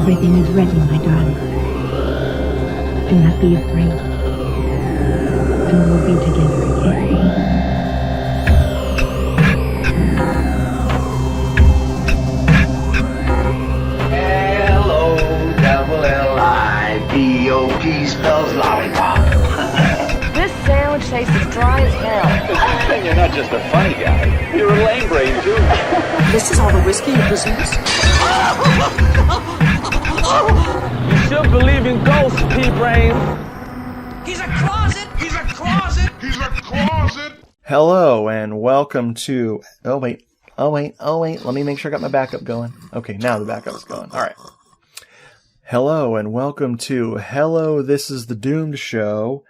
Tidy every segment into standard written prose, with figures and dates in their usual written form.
Everything is ready, my darling. Do not be afraid. And we'll be together again. Hello, double L-I-V-O-P spells lollipop. This sandwich tastes as dry as hell. And you're not just a funny guy. You're a lame brain, too. This is all the whiskey you possess? You still believe in ghosts, pea-brain. He's a closet! He's a closet! He's a closet! Hello and welcome to... Oh wait. Let me make sure I got my backup going. Okay, now the backup's going. Alright. Hello and welcome to Hello, This is the Doomed Show.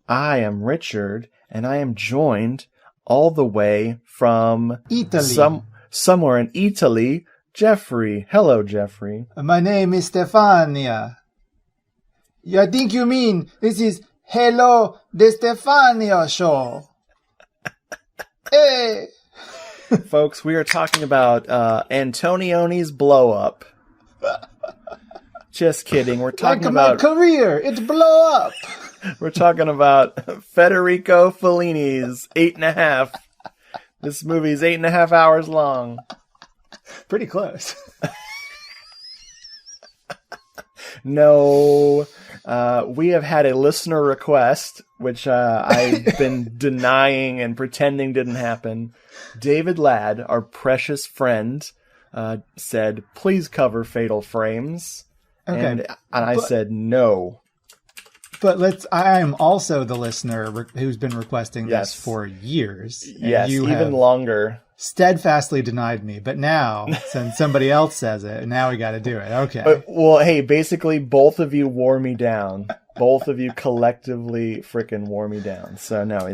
I am Richard, and I am joined all the way from... Italy. Somewhere in Italy, Jeffrey. Hello, Jeffrey. My name is Stefania. I think you mean this is Hello, the Stefania Show. Hey! Folks, we are talking about Antonioni's blow up. Just kidding. We're talking like about my career, it blow up. We're talking about Federico Fellini's 8.5. This movie's 8.5 hours long. Pretty close. No, we have had a listener request, which I've been denying and pretending didn't happen. David Ladd, our precious friend, said, please cover Fatal Frames. Okay, and I said no. But I am also the listener who's been requesting Yes. this for years. And Yes, you even have longer. steadfastly denied me. But now, since somebody else says it, now we got to do it. Okay. But, well, hey, basically, both of you wore me down. Both of you collectively frickin' wore me down. So, no,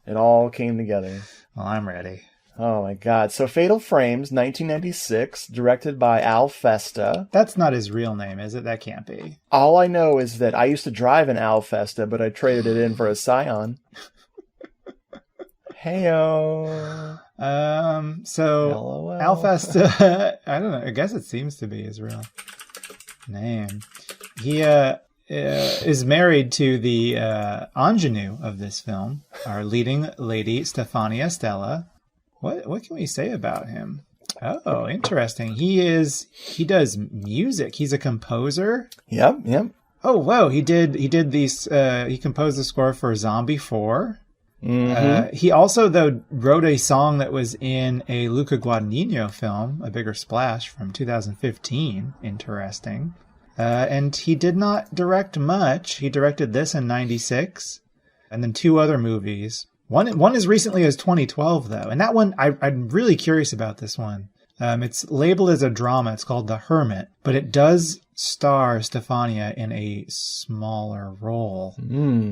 it all came together. Well, I'm ready. Oh, my God. So, Fatal Frames, 1996, directed by Al Festa. That's not his real name, is it? That can't be. All I know is that I used to drive an Al Festa, but I traded it in for a Scion. Heyo. So LOL. Al Festa, I don't know. I guess it seems to be his real name. He is married to the ingenue of this film, our leading lady, Stefania Stella. What can we say about him? Oh, interesting. He does music. He's a composer. Yep. Oh, whoa. He composed the score for Zombie 4. Mm-hmm. He also, though, wrote a song that was in a Luca Guadagnino film, A Bigger Splash, from 2015. Interesting. And he did not direct much. He directed this in 96, and then 2 other movies. One as recently as 2012, though. And that one, I'm really curious about this one. It's labeled as a drama. It's called The Hermit, but it does star Stefania in a smaller role.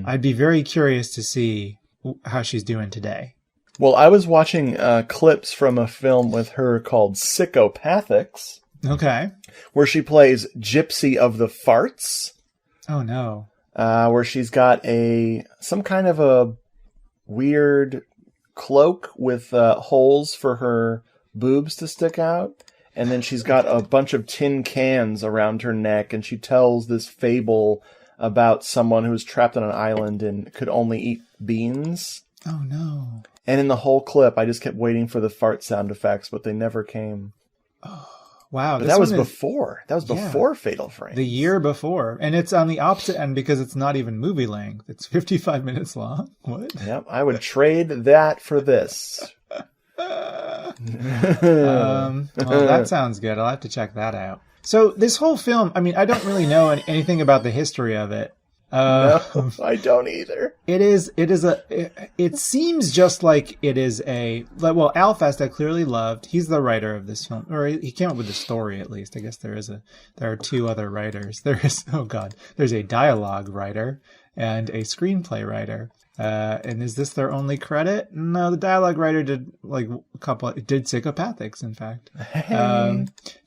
I'd be very curious to see how she's doing today. Well, I was watching clips from a film with her called Psychopathics. Okay. Where she plays Gypsy of the Farts. Oh, no. Where she's got some kind of a weird cloak with holes for her boobs to stick out. And then she's got a bunch of tin cans around her neck. And she tells this fable about someone who was trapped on an island and could only eat beans. Oh, no. And in the whole clip, I just kept waiting for the fart sound effects, but they never came. Oh, wow. But that was before. That was before Fatal Frames. The year before. And it's on the opposite end because it's not even movie length. It's 55 minutes long. What? Yep, I would trade that for this. Well, that sounds good. I'll have to check that out. So this whole film, I mean, I don't really know anything about the history of it. No, I don't either. It seems just like it is Al Festa clearly loved, he's the writer of this film, or he came up with the story at least. I guess there are 2 other writers. There's a dialogue writer and a screenplay writer. And is this their only credit? No, the dialogue writer did did Psychopathics, in fact.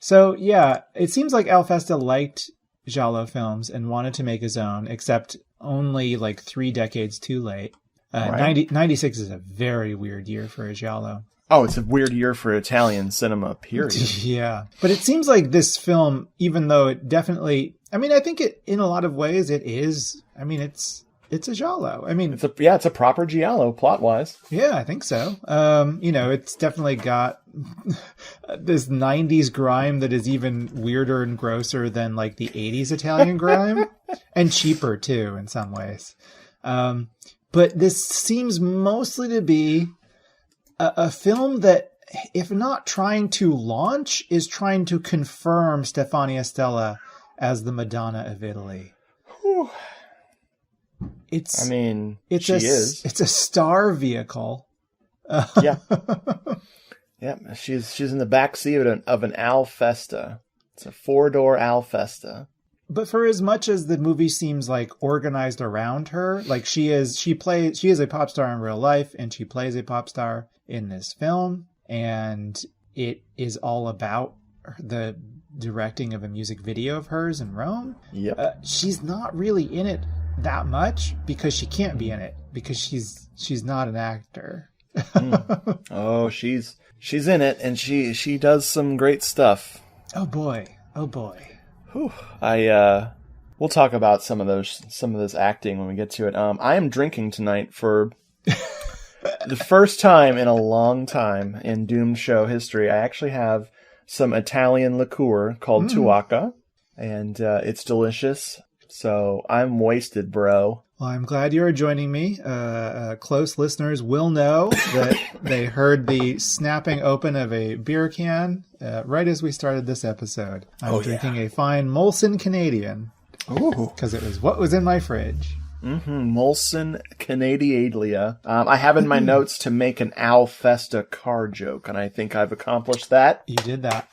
So yeah, it seems like Al Festa liked giallo films and wanted to make his own, except only 3 decades too late. Right. 96 is a very weird year for a giallo. Oh, it's a weird year for Italian cinema, period. Yeah. But it seems like this film, even though it definitely, I mean, I think it, in a lot of ways, it is, I mean, it's a giallo. I mean, it's a proper giallo plot-wise. yeah, I think so. You know, it's definitely got this 90s grime that is even weirder and grosser than like the 80s Italian grime, and cheaper too in some ways. But this seems mostly to be a film that, if not trying to launch, is trying to confirm Stefania Stella as the Madonna of Italy. Whew. It's a star vehicle. Yeah. Yeah, she's in the back seat of an Alfesta. It's a 4-door Alfesta. But for as much as the movie seems like organized around her, like she is a pop star in real life, and she plays a pop star in this film, and it is all about the directing of a music video of hers in Rome. Yep. She's not really in it that much because she can't be in it because she's not an actor. Oh, she's in it, and she does some great stuff. Oh boy. Whew. We'll talk about some of this acting when we get to it. I am drinking tonight for the first time in a long time in Doomed Show history. I actually have some Italian liqueur called Tuaca, and it's delicious. So I'm wasted, bro. Well, I'm glad you're joining me. Close listeners will know that they heard the snapping open of a beer can right as we started this episode. I'm drinking a fine Molson Canadian. Ooh. Because it was what was in my fridge. Molson Canadialia. I have in my notes to make an Alfesta car joke, and I think I've accomplished that. You did that.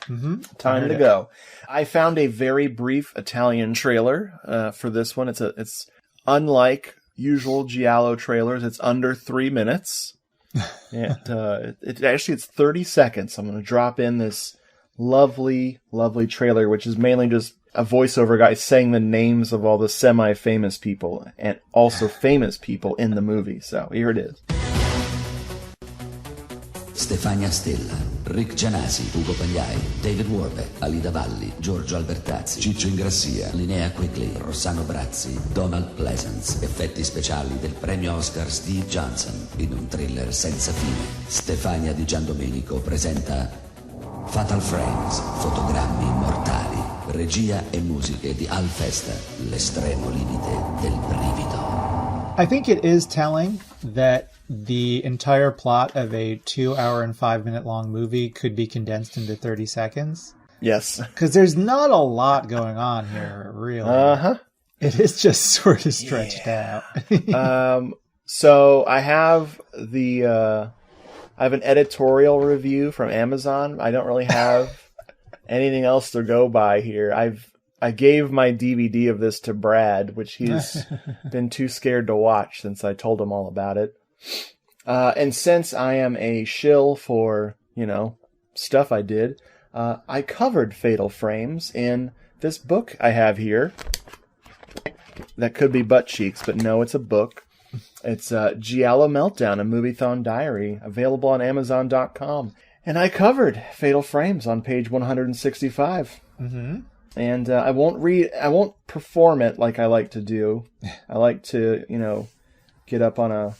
Time to go. I found a very brief Italian trailer for this one. It's unlike usual giallo trailers. It's under 3 minutes. And it's 30 seconds. I'm going to drop in this lovely, lovely trailer, which is mainly just a voiceover guy saying the names of all the semi-famous people and also famous people in the movie. So here it is. Stefania Stella, Rick Gianasi, Ugo Pagliai, David Warbeck, Alida Valli, Giorgio Albertazzi, Ciccio Ingrassia, Linnea Quigley, Rossano Brazzi, Donald Pleasance, effetti speciali del premio Oscar Steve Johnson in un thriller senza fine. Stefania Di Giandomenico presenta Fatal Frames, fotogrammi immortali, regia e musiche di Alfesta, l'estremo limite del brivido. I think it is telling that the entire plot of a 2 hour and 5 minute long movie could be condensed into 30 seconds. Yes. Because there's not a lot going on here, really. It is just sort of stretched out. So I have I have an editorial review from Amazon. I don't really have anything else to go by here. I gave my DVD of this to Brad, which he's been too scared to watch since I told him all about it. And since I am a shill for, stuff I did, I covered Fatal Frames in this book I have here. That could be butt cheeks, but no, it's a book. It's Giallo Meltdown, a Moviethon diary, available on Amazon.com. And I covered Fatal Frames on page 165. Mm-hmm. And I won't perform it like I like to do. I like to, get up on a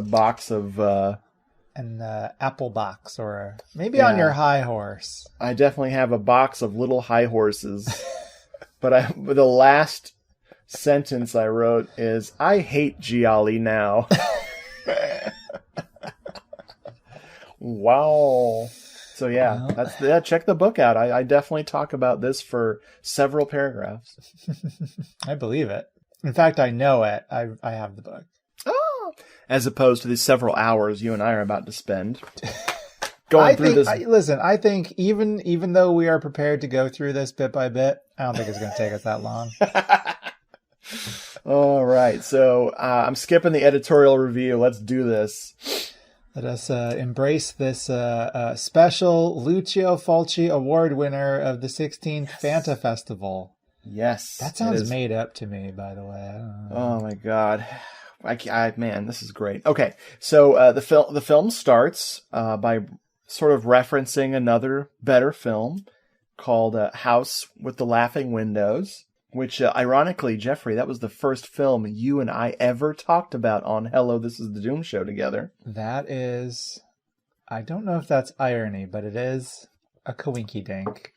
box of... An apple box, or maybe on your high horse. I definitely have a box of little high horses. But the last sentence I wrote is, I hate gialli now. Wow. So yeah, check the book out. I definitely talk about this for several paragraphs. I believe it. In fact, I know it. I have the book. Oh, as opposed to the several hours you and I are about to spend going through this. Listen, I think even though we are prepared to go through this bit by bit, I don't think it's going to take us that long. All right, so I'm skipping the editorial review. Let's do this. Let us embrace this special Lucio Fulci Award winner of the 16th Fanta Festival. Yes. That sounds made up to me, by the way. I don't know. Oh, my God. Man, this is great. Okay, so the film starts by sort of referencing another better film called House with the Laughing Windows, which ironically, Jeffrey, that was the first film you and I ever talked about on Hello, This is the Doom Show together. That is, I don't know if that's irony, but it is a coinky dink.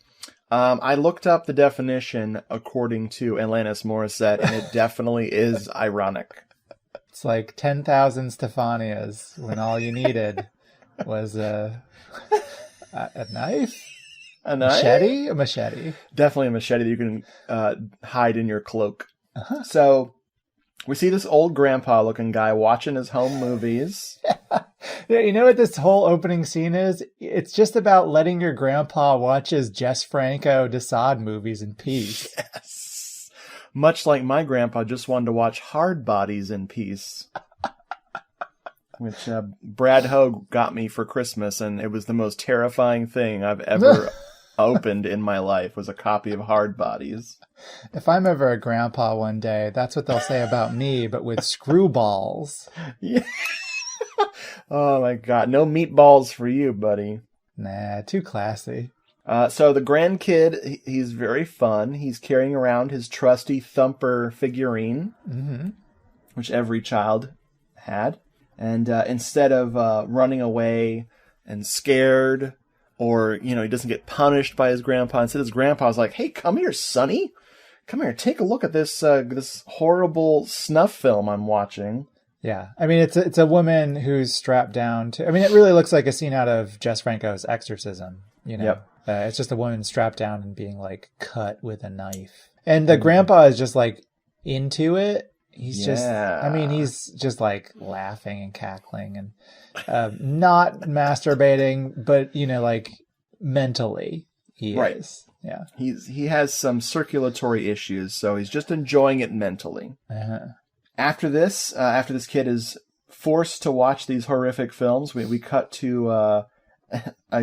I looked up the definition according to Alanis Morissette, and it definitely is ironic. It's like 10,000 Stefanias when all you needed was a knife? A knife? Machete? A machete. Definitely a machete that you can hide in your cloak. Uh-huh. So we see this old grandpa-looking guy watching his home movies. Yeah, you know what this whole opening scene is? It's just about letting your grandpa watch his Jess Franco Desaad movies in peace. Yes. Much like my grandpa just wanted to watch Hard Bodies in peace. Which Brad Hogue got me for Christmas, and it was the most terrifying thing I've ever opened in my life, was a copy of Hard Bodies. If I'm ever a grandpa one day, that's what they'll say about me, but with screwballs. Yeah. Oh my God. No meatballs for you, buddy. Nah, too classy. So the grandkid, he's very fun. He's carrying around his trusty Thumper figurine, which every child had. And instead of running away and scared, or, he doesn't get punished by his grandpa, instead his grandpa's like, hey, come here, sonny. Come here, take a look at this horrible snuff film I'm watching. Yeah, I mean, it's a woman who's strapped down to... I mean, it really looks like a scene out of Jess Franco's Exorcism, Yep. It's just a woman strapped down and being, cut with a knife. And the grandpa is just, into it. He's just laughing and cackling and not masturbating, but, mentally he is. Yeah. He has some circulatory issues, so he's just enjoying it mentally. Uh-huh. After this kid is forced to watch these horrific films, we cut to I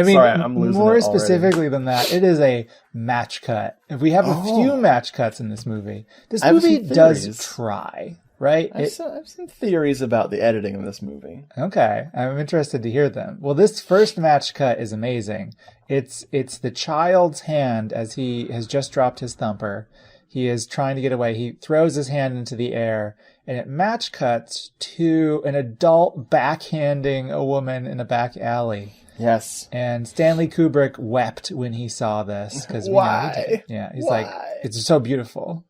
mean, sorry, I'm losing more it specifically than that, it is a match cut. If we have a few match cuts in this movie, this movie does try, right? I've seen theories about the editing of this movie. Okay, I'm interested to hear them. Well, this first match cut is amazing. It's the child's hand as he has just dropped his thumper. He is trying to get away. He throws his hand into the air, and it match cuts to an adult backhanding a woman in a back alley. Yes. And Stanley Kubrick wept when he saw this. Cause Why? He's like, it's so beautiful.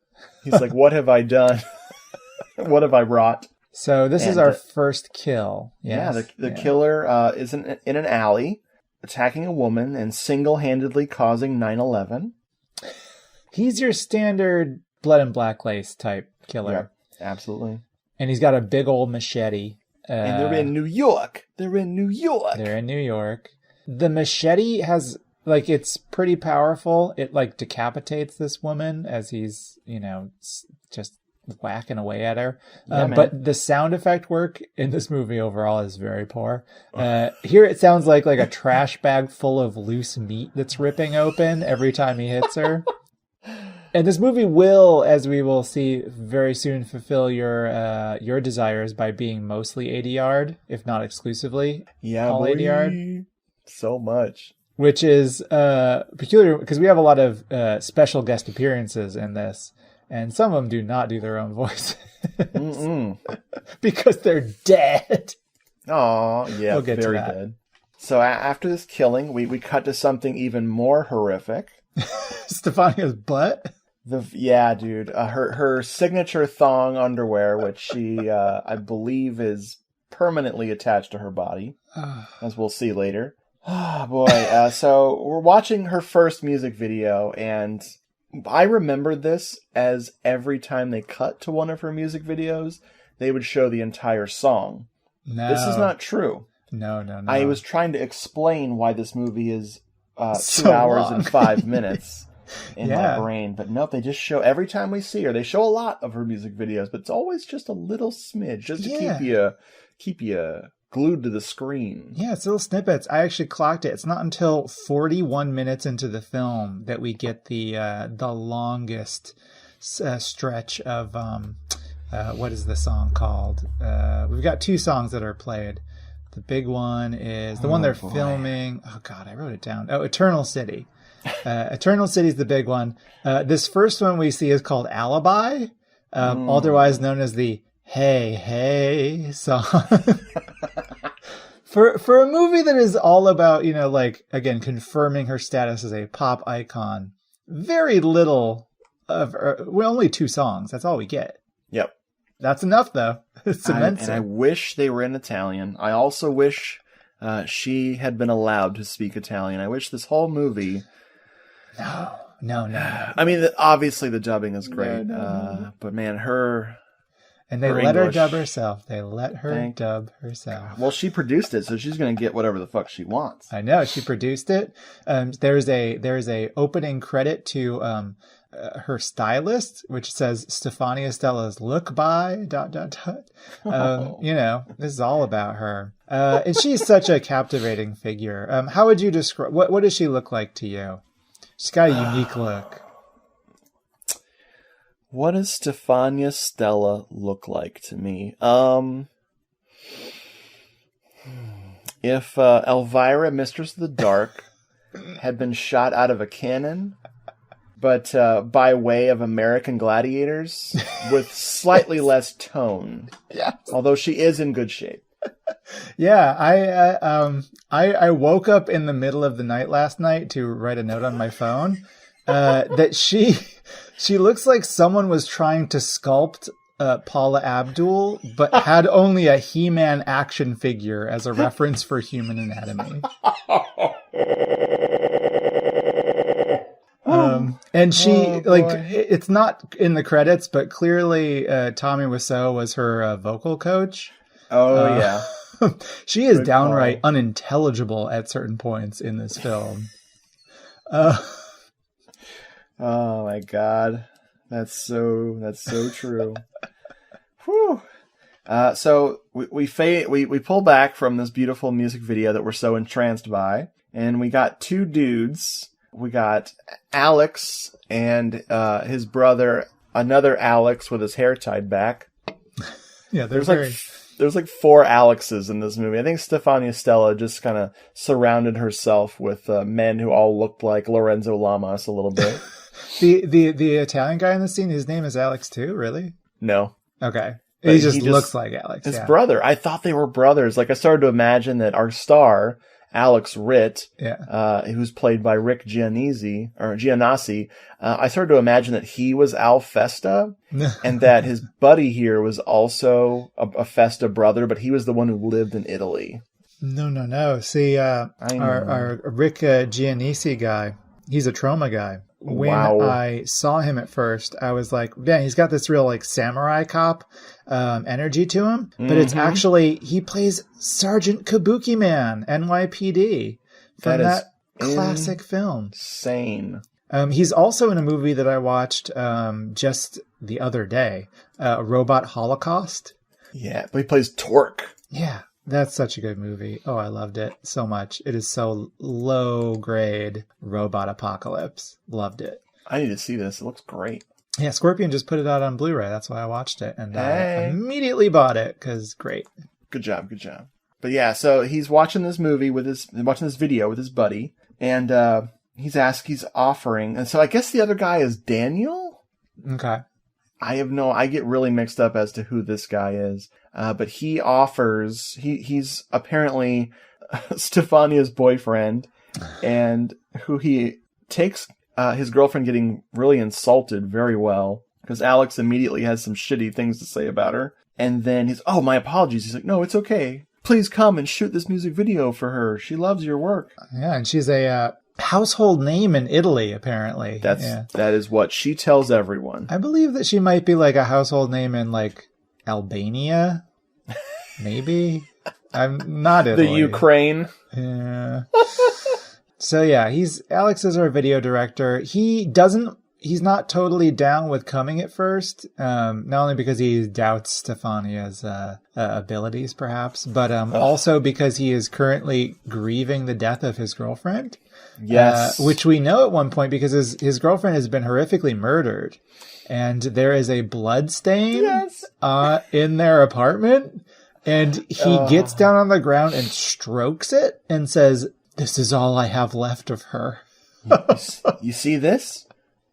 He's like, what have I done? What have I wrought? So this is our first kill. Yes. Yeah, the killer is in an alley, attacking a woman and single-handedly causing 9/11. He's your standard blood and black lace type killer. Yeah, absolutely. And he's got a big old machete. And they're in New York. They're in New York. The machete has, it's pretty powerful. It, decapitates this woman as he's, just whacking away at her. But the sound effect work in this movie overall is very poor. Here it sounds like a trash bag full of loose meat that's ripping open every time he hits her. And this movie will, as we will see very soon, fulfill your desires by being mostly ADR'd, if not exclusively. Yeah, all ADR'd. So much. Which is peculiar, because we have a lot of special guest appearances in this, and some of them do not do their own voices. Because they're dead. Oh, yeah, we'll get very to that. dead. So after this killing, we cut to something even more horrific. Stefania's butt? Dude. Her signature thong underwear, which she, I believe, is permanently attached to her body, as we'll see later. Oh, boy. So we're watching her first music video, and I remembered this as every time they cut to one of her music videos, they would show the entire song. No. This is not true. No. I was trying to explain why this movie is 2 So hours long. and 5 minutes in my brain. But nope, they just show, every time we see her, they show a lot of her music videos, but it's always just a little smidge, just to keep you glued to the screen. Yeah, it's little snippets. I actually clocked it. It's not until 41 minutes into the film that we get the longest stretch of what is the song called? We've got 2 songs that are played. The big one is the one they're filming. Oh God, I wrote it down. Oh, Eternal City. Eternal City is the big one. This first one we see is called Alibi, otherwise known as the Hey Hey song. For a movie that is all about, like, again, confirming her status as a pop icon, very little of, only 2 songs. That's all we get. Yep. That's enough, though. It cements and I wish they were in Italian. I also wish she had been allowed to speak Italian. I wish this whole movie... No. I mean, obviously the dubbing is great, but man, her... And they her let English, her dub herself. They let her dub herself. Well, she produced it, so she's going to get whatever the fuck she wants. I know, she produced it. There's a opening credit to... her stylist, which says Stefania Stella's look by ... This is all about her. And she's such a captivating figure. How would you describe, what does she look like to you? She's got a unique look. What does Stefania Stella look like to me? If Elvira, Mistress of the Dark, had been shot out of a cannon, but by way of American Gladiators, with slightly less tone. Yeah. Although she is in good shape. Yeah, I woke up in the middle of the night last night to write a note on my phone that she looks like someone was trying to sculpt Paula Abdul, but had only a He-Man action figure as a reference for human anatomy. And she, it's not in the credits, but clearly Tommy Wiseau was her vocal coach. Oh, yeah. She is downright unintelligible at certain points in this film. Oh my God. That's so true. Whew. So we pull back from this beautiful music video that we're so entranced by, and we got 2 dudes. We got Alex and his brother, another Alex with his hair tied back. Yeah, there's like 4 Alexes in this movie. I think Stefania Stella just kind of surrounded herself with men who all looked like Lorenzo Lamas a little bit. The Italian guy in the scene, his name is Alex too, really? No. Okay. He just looks like Alex. His brother. I thought they were brothers. Like, I started to imagine that our star, Alex Ritt, who's played by Rick Giannissi, I started to imagine that he was Al Festa, and that his buddy here was also a Festa brother, but he was the one who lived in Italy. No. See, our Rick Giannissi guy, he's a trauma guy. When I saw him at first, I was like, man, he's got this real like samurai cop energy to him. But it's actually, he plays Sergeant Kabuki Man, NYPD, from that classic film. Insane. He's also in a movie that I watched just the other day, Robot Holocaust. Yeah, but he plays Torque. Yeah. That's such a good movie. Oh, I loved it so much. It is so low grade robot apocalypse. Loved it. I need to see this. It looks great. Yeah, Scorpion just put it out on Blu-ray. That's why I watched it. And I immediately bought it because great. Good job. But yeah, so he's watching this video with his buddy, and he's offering. And so I guess the other guy is Daniel? Okay. I get really mixed up as to who this guy is. But he offers, he's apparently Stefania's boyfriend, and who he takes his girlfriend getting really insulted very well, because Alex immediately has some shitty things to say about her. And then my apologies. He's like, no, it's okay. Please come and shoot this music video for her. She loves your work. Yeah, and she's a household name in Italy, apparently. That is what she tells everyone. I believe that she might be like a household name in like Albania, maybe. I'm not Italy. The Ukraine. Yeah. So yeah, Alex is our video director. He doesn't he's not totally down with coming at first, not only because he doubts Stefania's abilities, perhaps, but also because he is currently grieving the death of his girlfriend. Yes. Which we know at one point because his girlfriend has been horrifically murdered. And there is a blood stain in their apartment. And he gets down on the ground and strokes it and says, "This is all I have left of her." You see this?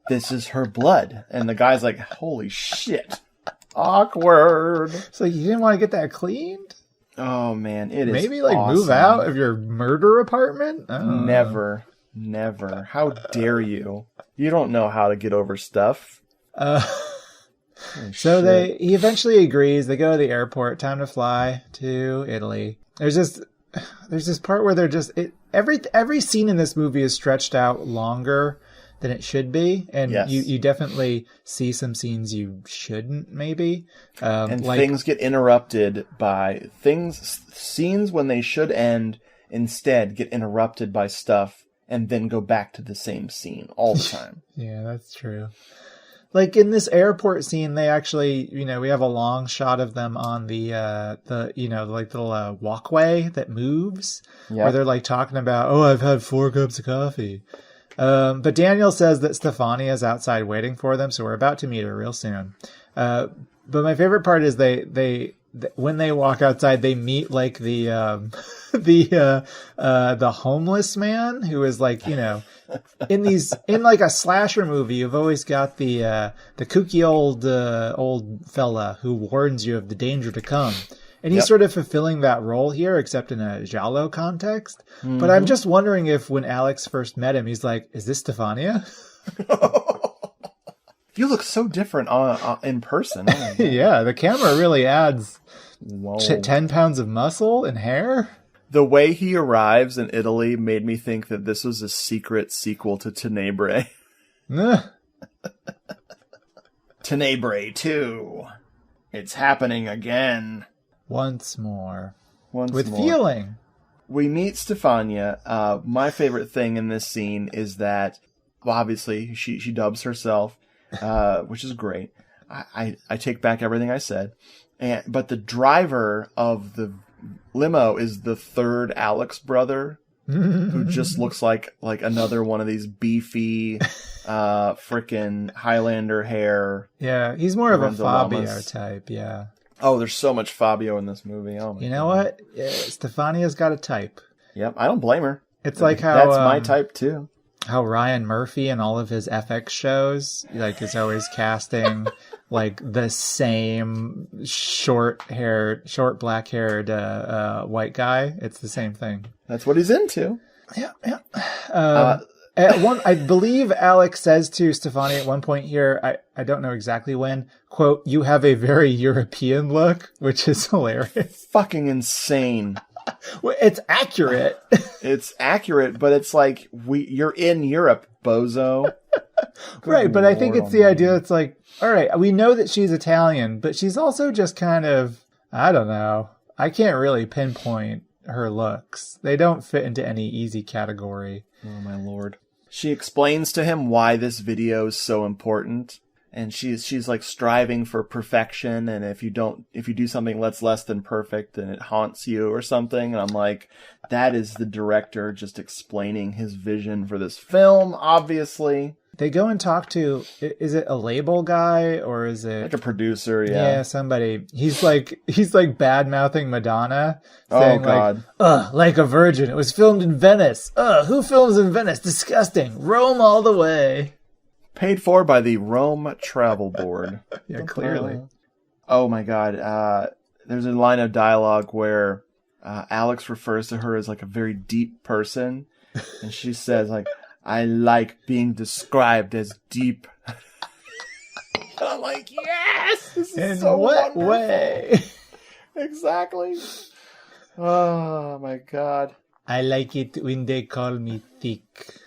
This is her blood. And the guy's like, holy shit. Awkward. So you didn't want to get that cleaned? Oh, man. It is Maybe like awesome. move out of your murder apartment? Never. How dare you? You don't know how to get over stuff. So he eventually agrees. They go to the airport. Time to fly to Italy. There's this part where they're just every scene in this movie is stretched out longer than it should be, and you definitely see some scenes you shouldn't maybe. And things get interrupted by scenes when they should end instead get interrupted by stuff and then go back to the same scene all the time. Yeah, that's true. Like in this airport scene, they actually, we have a long shot of them on the like little walkway that moves, where they're like talking about, "Oh, I've had 4 cups of coffee." But Daniel says that Stefania is outside waiting for them, so we're about to meet her real soon. But my favorite part is they when they walk outside, they meet like the homeless man who is like, in like a slasher movie, you've always got the kooky old fella who warns you of the danger to come. And he's sort of fulfilling that role here, except in a giallo context. Mm-hmm. But I'm just wondering if when Alex first met him, he's like, "Is this Stefania?" You look so different in person. Oh yeah, the camera really adds 10 pounds of muscle and hair. The way he arrives in Italy made me think that this was a secret sequel to Tenebrae. Tenebrae 2. It's happening again. Once more. With feeling. We meet Stefania. My favorite thing in this scene is that, well, obviously, she dubs herself, which is great. I take back everything I said. But the driver of the limo is the third Alex brother, who just looks like another one of these beefy, frickin' Highlander hair. Yeah, he's more of a Fabio type, yeah. Oh, there's so much Fabio in this movie. Oh my You know God. what? Stefania's got a type. Yep, I don't blame her. It's like how... That's my type, too. How Ryan Murphy in all of his FX shows, like, is always casting, like, the same short black-haired white guy. It's the same thing. That's what he's into. Yeah. I believe Alex says to Stefania at one point here, I don't know exactly when, quote, "You have a very European look," which is hilarious. Fucking insane. Well, it's accurate. It's accurate, but it's like, you're in Europe, bozo. Right, but I think it's the idea. It's like, all right, we know that she's Italian, but she's also just kind of, I don't know. I can't really pinpoint her looks. They don't fit into any easy category. Oh, my Lord. She explains to him why this video is so important. And she's like striving for perfection. And if you do something that's less than perfect, then it haunts you or something. And I'm like, that is the director just explaining his vision for this film, obviously. They go and talk to, is it a label guy or is it like a producer? Yeah, somebody. He's like bad mouthing Madonna, saying, "Oh God, like a virgin. It was filmed in Venice. Who films in Venice? Disgusting. Rome all the way." Paid for by the Rome Travel Board. Yeah, clearly. Oh my God. There's a line of dialogue where Alex refers to her as like a very deep person, and she says like, "I like being described as deep." And I'm like, yes! This is In so what wonderful. way? Exactly. Oh my God. I like it when they call me thick.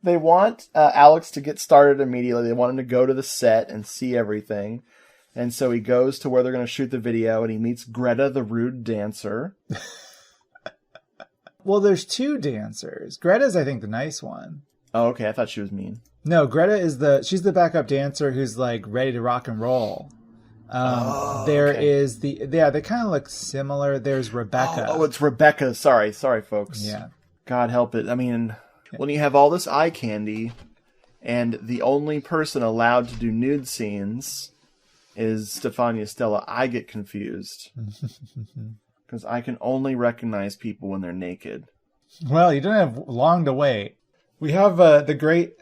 They want Alex to get started immediately. They want him to go to the set and see everything. And so he goes to where they're going to shoot the video, and he meets Greta, the rude dancer. Well, there's 2 dancers. Greta's, I think, the nice one. Oh, okay. I thought she was mean. No, Greta is she's the backup dancer who's like ready to rock and roll. There okay. is they kind of look similar. There's Rebecca. Oh, it's Rebecca. Sorry, folks. Yeah. God help it. I mean, when you have all this eye candy, and the only person allowed to do nude scenes is Stefania Stella, I get confused because I can only recognize people when they're naked. Well, you don't have long to wait. We have the great.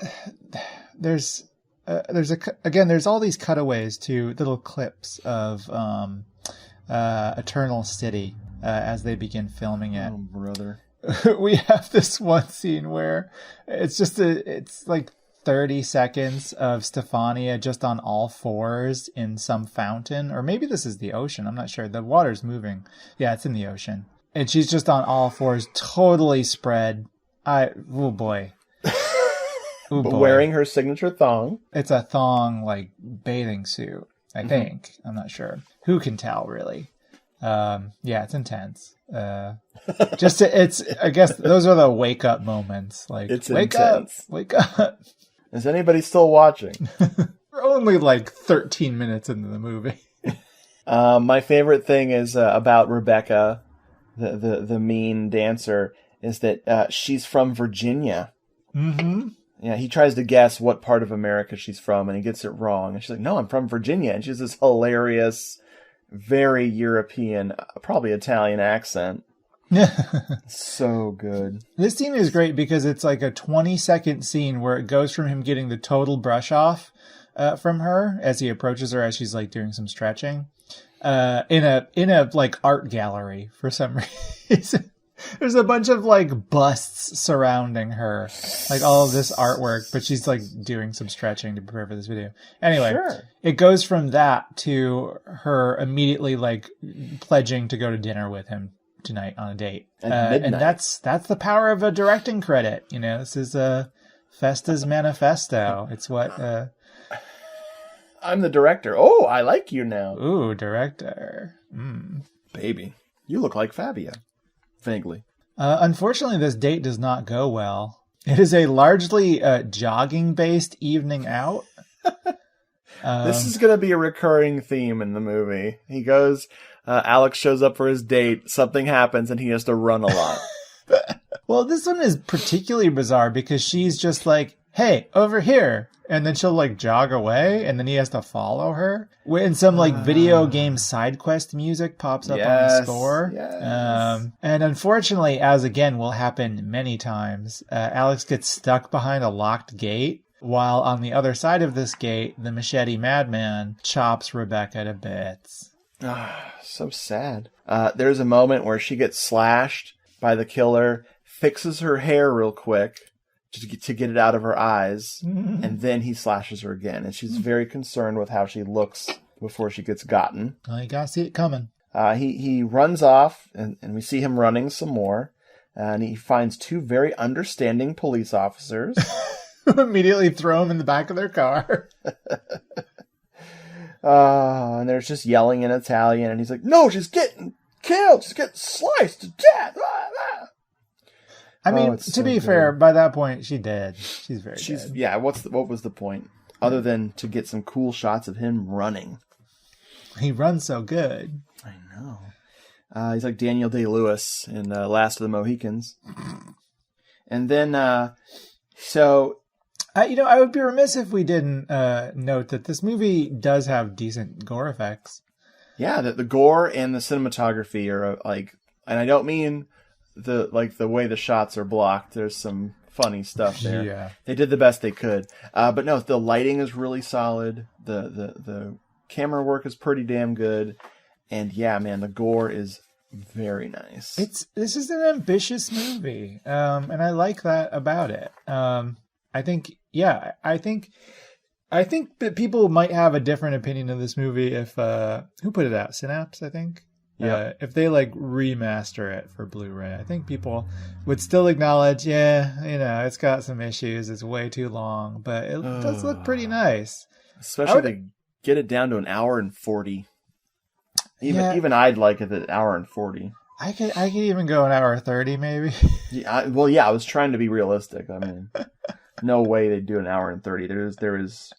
There's all these cutaways to little clips of Eternal City as they begin filming it. Oh, brother. We have this one scene where it's like 30 seconds of Stefania just on all fours in some fountain, or maybe this is the ocean. I'm not sure. The water's moving. Yeah, it's in the ocean. And she's just on all fours, totally spread. Oh boy. Ooh, But boy. wearing her signature thong. It's a thong, like, bathing suit, I think. I'm not sure. Who can tell, really? Yeah, it's intense. I guess those are the wake-up moments. Like, It's wake intense. up, wake up. Is anybody still watching? We're only, like, 13 minutes into the movie. My favorite thing is about Rebecca, the mean dancer, is that she's from Virginia. Mm-hmm. Yeah, he tries to guess what part of America she's from, and he gets it wrong. And she's like, no, I'm from Virginia. And she has this hilarious, very European, probably Italian accent. So good. This scene is great because it's like a 20-second scene where it goes from him getting the total brush off from her as he approaches her as she's like doing some stretching in a like art gallery for some reason. There's a bunch of like busts surrounding her, like all of this artwork, but she's like doing some stretching to prepare for this video. Anyway, Sure. It goes from that to her immediately like pledging to go to dinner with him tonight on a date. At midnight. And that's the power of a directing credit. You know, this is Festa's manifesto. It's what, I'm the director. Oh, I like you now. ooh, director. Baby, you look like Fabia. Vaguely. Unfortunately, this date does not go well. It is a largely jogging-based evening out. This is going to be a recurring theme in the movie. He goes, Alex shows up for his date, something happens, and he has to run a lot. Well, this one is particularly bizarre because she's just like, hey, over here. And then she'll like jog away, and then he has to follow her. When some like video game side quest music pops up on the score. Yes. And unfortunately, as again will happen many times, Alex gets stuck behind a locked gate, while on the other side of this gate, the machete madman chops Rebecca to bits. So sad. There's a moment where she gets slashed by the killer, fixes her hair real quick to get it out of her eyes, and then he slashes her again. And she's very concerned with how she looks before she gets gotten. Oh, you gotta see it coming. He runs off, and we see him running some more. And he finds two very understanding police officers. Immediately throw him in the back of their car. And they're just yelling in Italian. And he's like, no, she's getting killed. She's getting sliced to death. I mean, to be fair, by that point, she did. She's very dead. Yeah, what was the point? Other than to get some cool shots of him running. He runs so good. I know. He's like Daniel Day-Lewis in Last of the Mohicans. And then, I would be remiss if we didn't note that this movie does have decent gore effects. Yeah, the gore and the cinematography are like, and I don't mean the way the shots are blocked. There's some funny stuff there. Yeah. They did the best they could. But no, the lighting is really solid. The camera work is pretty damn good. And yeah, man, the gore is very nice. This is an ambitious movie. And I like that about it. I think that people might have a different opinion of this movie if who put it out? Synapse, I think. Yeah. If they like remaster it for Blu-ray, I think people would still acknowledge, it's got some issues. It's way too long, but it does look pretty nice. Especially if they get it down to an hour and 40. Even I'd like it at an hour and 40. I could even go an hour 30 maybe. I was trying to be realistic. I mean, no way they'd do an hour and 30. There is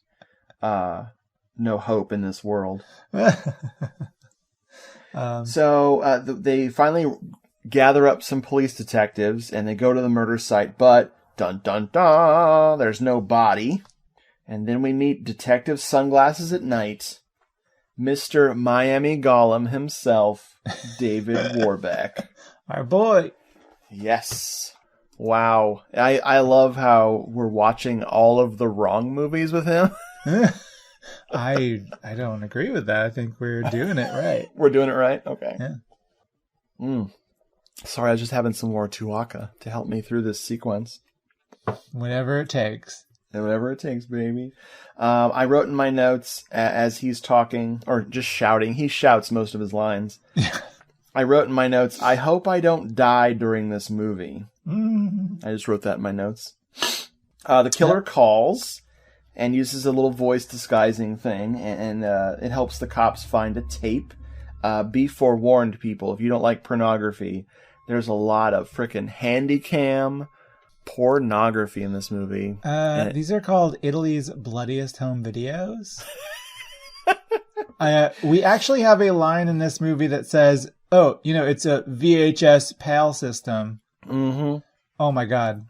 no hope in this world. So they finally gather up some police detectives and they go to the murder site, but dun dun dun, there's no body. And then we meet Detective Sunglasses at Night, Mr. Miami Gollum himself, David Warbeck. Our boy. Yes. Wow. I love how we're watching all of the wrong movies with him. I don't agree with that. I think we're doing it right. We're doing it right? Okay. Yeah. Sorry, I was just having some more Tuaca to help me through this sequence. Whatever it takes. Whatever it takes, baby. I wrote in my notes as he's talking, or just shouting. He shouts most of his lines. I wrote in my notes, I hope I don't die during this movie. I just wrote that in my notes. The killer calls and uses a little voice disguising thing, and it helps the cops find a tape. Be forewarned, people, if you don't like pornography, there's a lot of frickin' handy cam pornography in this movie. These are called Italy's bloodiest home videos. We actually have a line in this movie that says, oh, it's a VHS PAL system. Mm-hmm. Oh my God.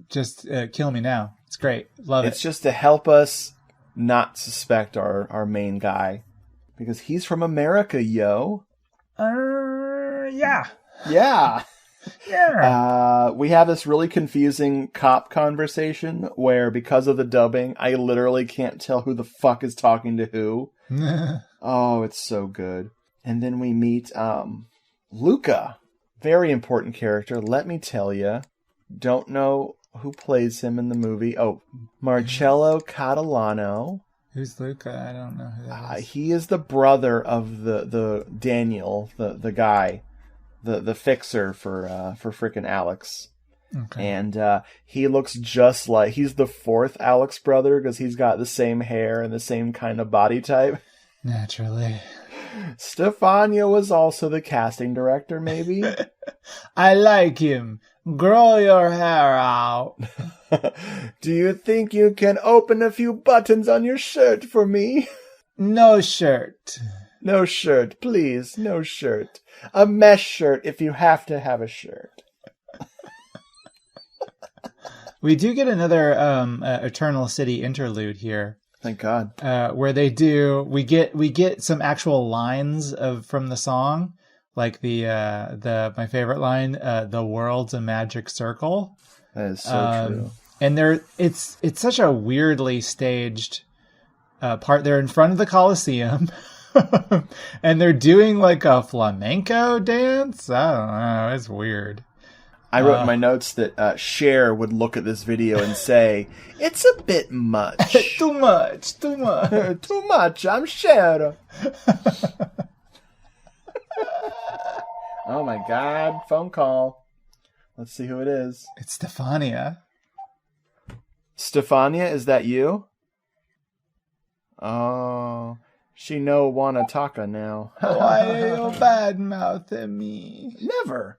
Just kill me now. It's great. Love it. It's just to help us not suspect our main guy. Because he's from America, yo. Yeah. Yeah. Yeah. We have this really confusing cop conversation where, because of the dubbing, I literally can't tell who the fuck is talking to who. Oh, it's so good. And then we meet Luca. Very important character, let me tell you. Don't know who plays him in the movie. Oh, Marcello Catalano. Who's Luca? I don't know who that is. He is the brother of the Daniel, the guy, the fixer for frickin' Alex. Okay. And he looks just like, he's the fourth Alex brother because he's got the same hair and the same kind of body type. Naturally. Stefania was also the casting director, maybe. I like him. Grow your hair out. Do you think you can open a few buttons on your shirt for me? No shirt. No shirt, please. No shirt. A mesh shirt if you have to have a shirt. We do get another Eternal City interlude here. Thank God. Where we get some actual lines from the song, like my favorite line, "The world's a magic circle." That is so true. And it's such a weirdly staged part. They're in front of the Colosseum, and they're doing like a flamenco dance. I don't know. It's weird. I wrote in my notes that Cher would look at this video and say, "It's a bit much. Too much. Too much. I'm Cher." Oh my God. Phone call. Let's see who it is. It's Stefania. Stefania, is that you? Oh, she no wanna taka now. Why are you bad-mouthing me? Never.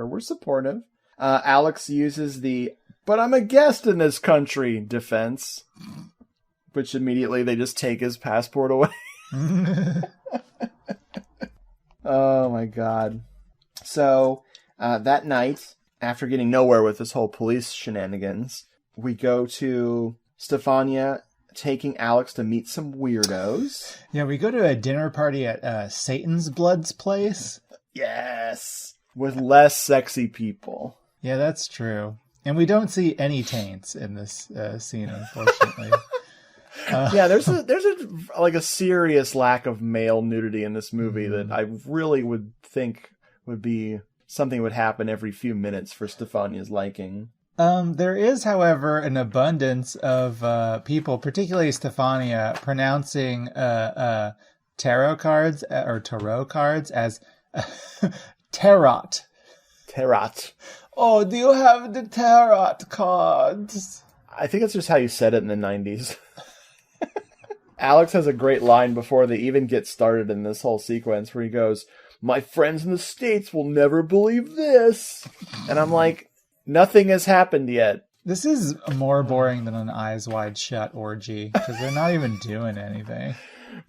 We're supportive. Alex uses the, but I'm a guest in this country defense, which immediately they just take his passport away. Oh my God. So that night, after getting nowhere with this whole police shenanigans, we go to Stefania taking Alex to meet some weirdos. Yeah, we go to a dinner party at Satan's Blood's place. Yes. With less sexy people. Yeah, that's true. And we don't see any taints in this scene, unfortunately. Yeah, there's a serious lack of male nudity in this movie that I really would think would be something would happen every few minutes for Stefania's liking. There is, however, an abundance of people, particularly Stefania, pronouncing tarot cards as tarot. Tarot. Oh, do you have the tarot cards? I think it's just how you said it in the 90s. Alex has a great line before they even get started in this whole sequence where he goes, "My friends in the States will never believe this." And I'm like, nothing has happened yet. This is more boring than an Eyes Wide Shut orgy because they're not even doing anything.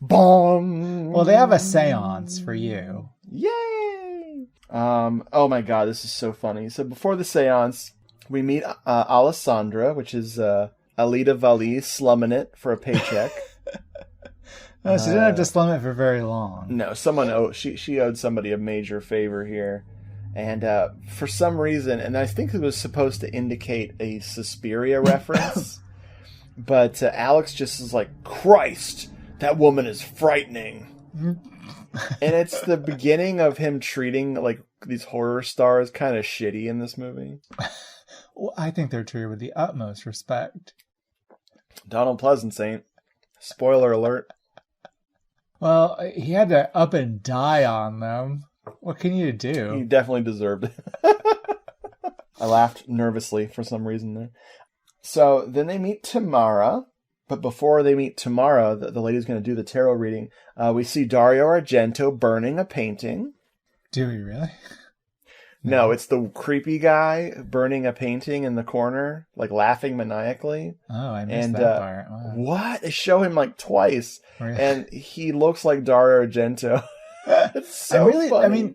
Boom. Well, they have a seance for you. Yay! Oh my god, this is so funny. So before the seance, we meet Alessandra, which is Alida Valli slumming it for a paycheck. No, she didn't have to slum it for very long. No, she owed somebody a major favor here. And for some reason, and I think it was supposed to indicate a Suspiria reference, but Alex just is like, Christ, that woman is frightening. And it's the beginning of him treating like these horror stars kind of shitty in this movie. Well, I think they're treated with the utmost respect. Donald Pleasance ain't. Spoiler alert. Well, he had to up and die on them. What can you He do? definitely deserved it. I laughed nervously for some reason there. So then they meet Tamara. But before they meet Tamara, the lady's going to do the tarot reading. We see Dario Argento burning a painting. Do we really? No, it's the creepy guy burning a painting in the corner, like laughing maniacally. Oh, I missed that part. Wow. What? They show him like twice. Really? And he looks like Dario Argento. It's so funny. I mean,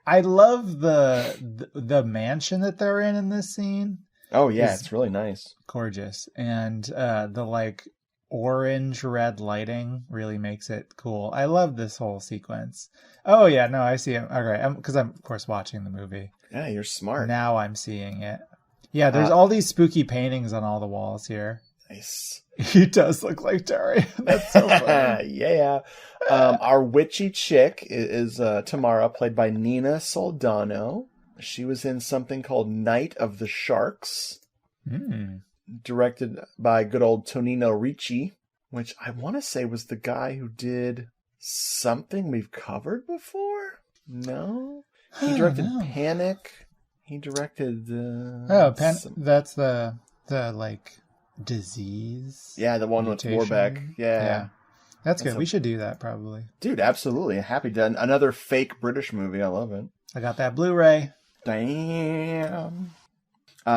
I love the mansion that they're in this scene. Oh yeah, it's really nice. Gorgeous. And the like orange red lighting really makes it cool. I love this whole sequence. Oh yeah, no, I see it. Okay, because I'm of course watching the movie. Yeah, you're smart. Now I'm seeing it. Yeah, there's all these spooky paintings on all the walls here. Nice. He does look like Dario. That's so funny. Yeah. Our witchy chick is Tamara, played by Nina Soldano. She was in something called Night of the Sharks, directed by good old Tonino Ricci, which I want to say was the guy who did something we've covered before. No, he directed Panic. He directed. That's the like disease. Yeah, the one mutation. with Warbeck. Yeah. That's good. We should do that probably. Dude, absolutely. Happy to. Another fake British movie. I love it. I got that Blu-ray. Damn.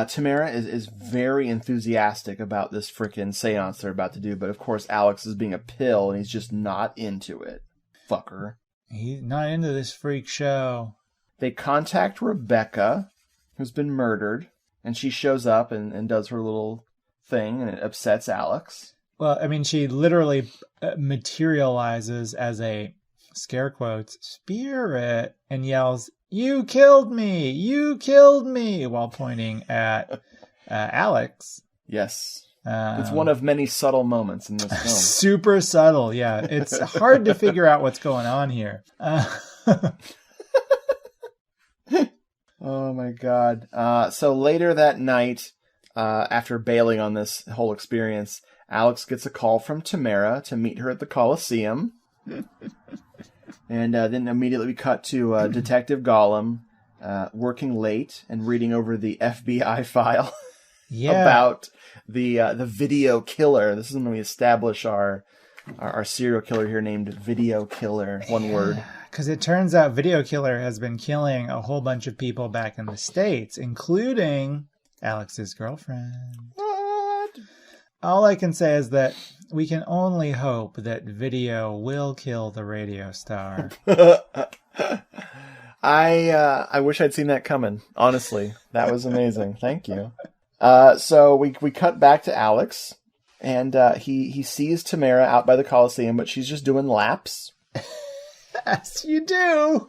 Tamara is very enthusiastic about this freaking seance they're about to do, but of course Alex is being a pill and he's just not into it. Fucker. He's not into this freak show. They contact Rebecca, who's been murdered, and she shows up and does her little thing, and it upsets Alex. Well, I mean, she literally materializes as a, scare quotes, spirit, and yells, "You killed me! You killed me!" while pointing at Alex. Yes. It's one of many subtle moments in this film. Super subtle, yeah. It's hard to figure out what's going on here. Oh my god. So later that night, after bailing on this whole experience, Alex gets a call from Tamara to meet her at the Coliseum. And then immediately we cut to Detective Gollum working late and reading over the FBI file about the video killer. This is when we establish our serial killer here named Video Killer. One word. Because it turns out Video Killer has been killing a whole bunch of people back in the States, including Alex's girlfriend. What? All I can say is that we can only hope that Video will kill the radio star. I wish I'd seen that coming. Honestly, that was amazing. Thank you. So we cut back to Alex, and he sees Tamara out by the Coliseum, but she's just doing laps. As you do.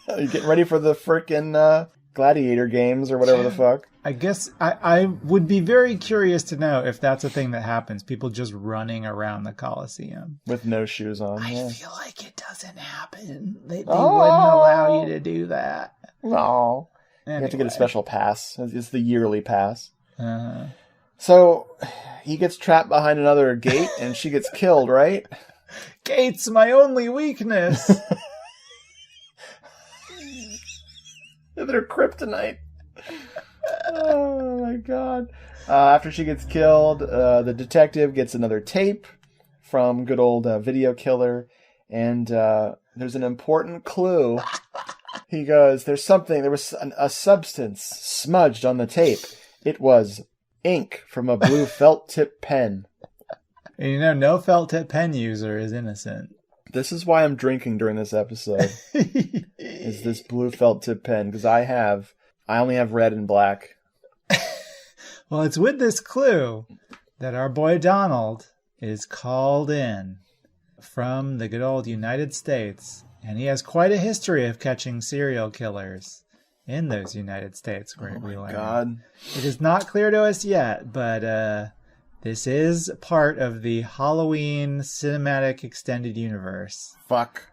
You getting ready for the frickin' gladiator games or whatever the fuck? I guess I would be very curious to know if that's a thing that happens. People just running around the Coliseum. With no shoes on. I feel like it doesn't happen. They wouldn't allow you to do that. No. Anyway. You have to get a special pass. It's the yearly pass. So he gets trapped behind another gate and she gets killed, right? Gate's my only weakness. They're kryptonite. Oh my god. After she gets killed, the detective gets another tape from good old Video Killer, and there's an important clue. He goes, there was a substance smudged on the tape, It was ink from a blue felt tip pen. And no felt tip pen user is innocent. This is why I'm drinking during this episode. Is this blue felt tip pen? Because I only have red and black. Well, it's with this clue that our boy Donald is called in from the good old United States. And he has quite a history of catching serial killers in those United States. Oh my God. It is not clear to us yet, but this is part of the Halloween cinematic extended universe. Fuck.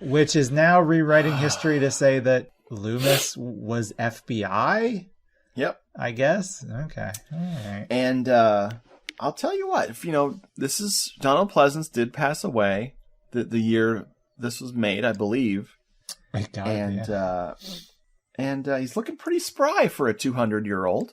Which is now rewriting history to say that Loomis was FBI? Yep. I guess. Okay. All right. And I'll tell you what, if this is Donald Pleasance did pass away the year this was made, I believe. And he's looking pretty spry for a 200-year-old.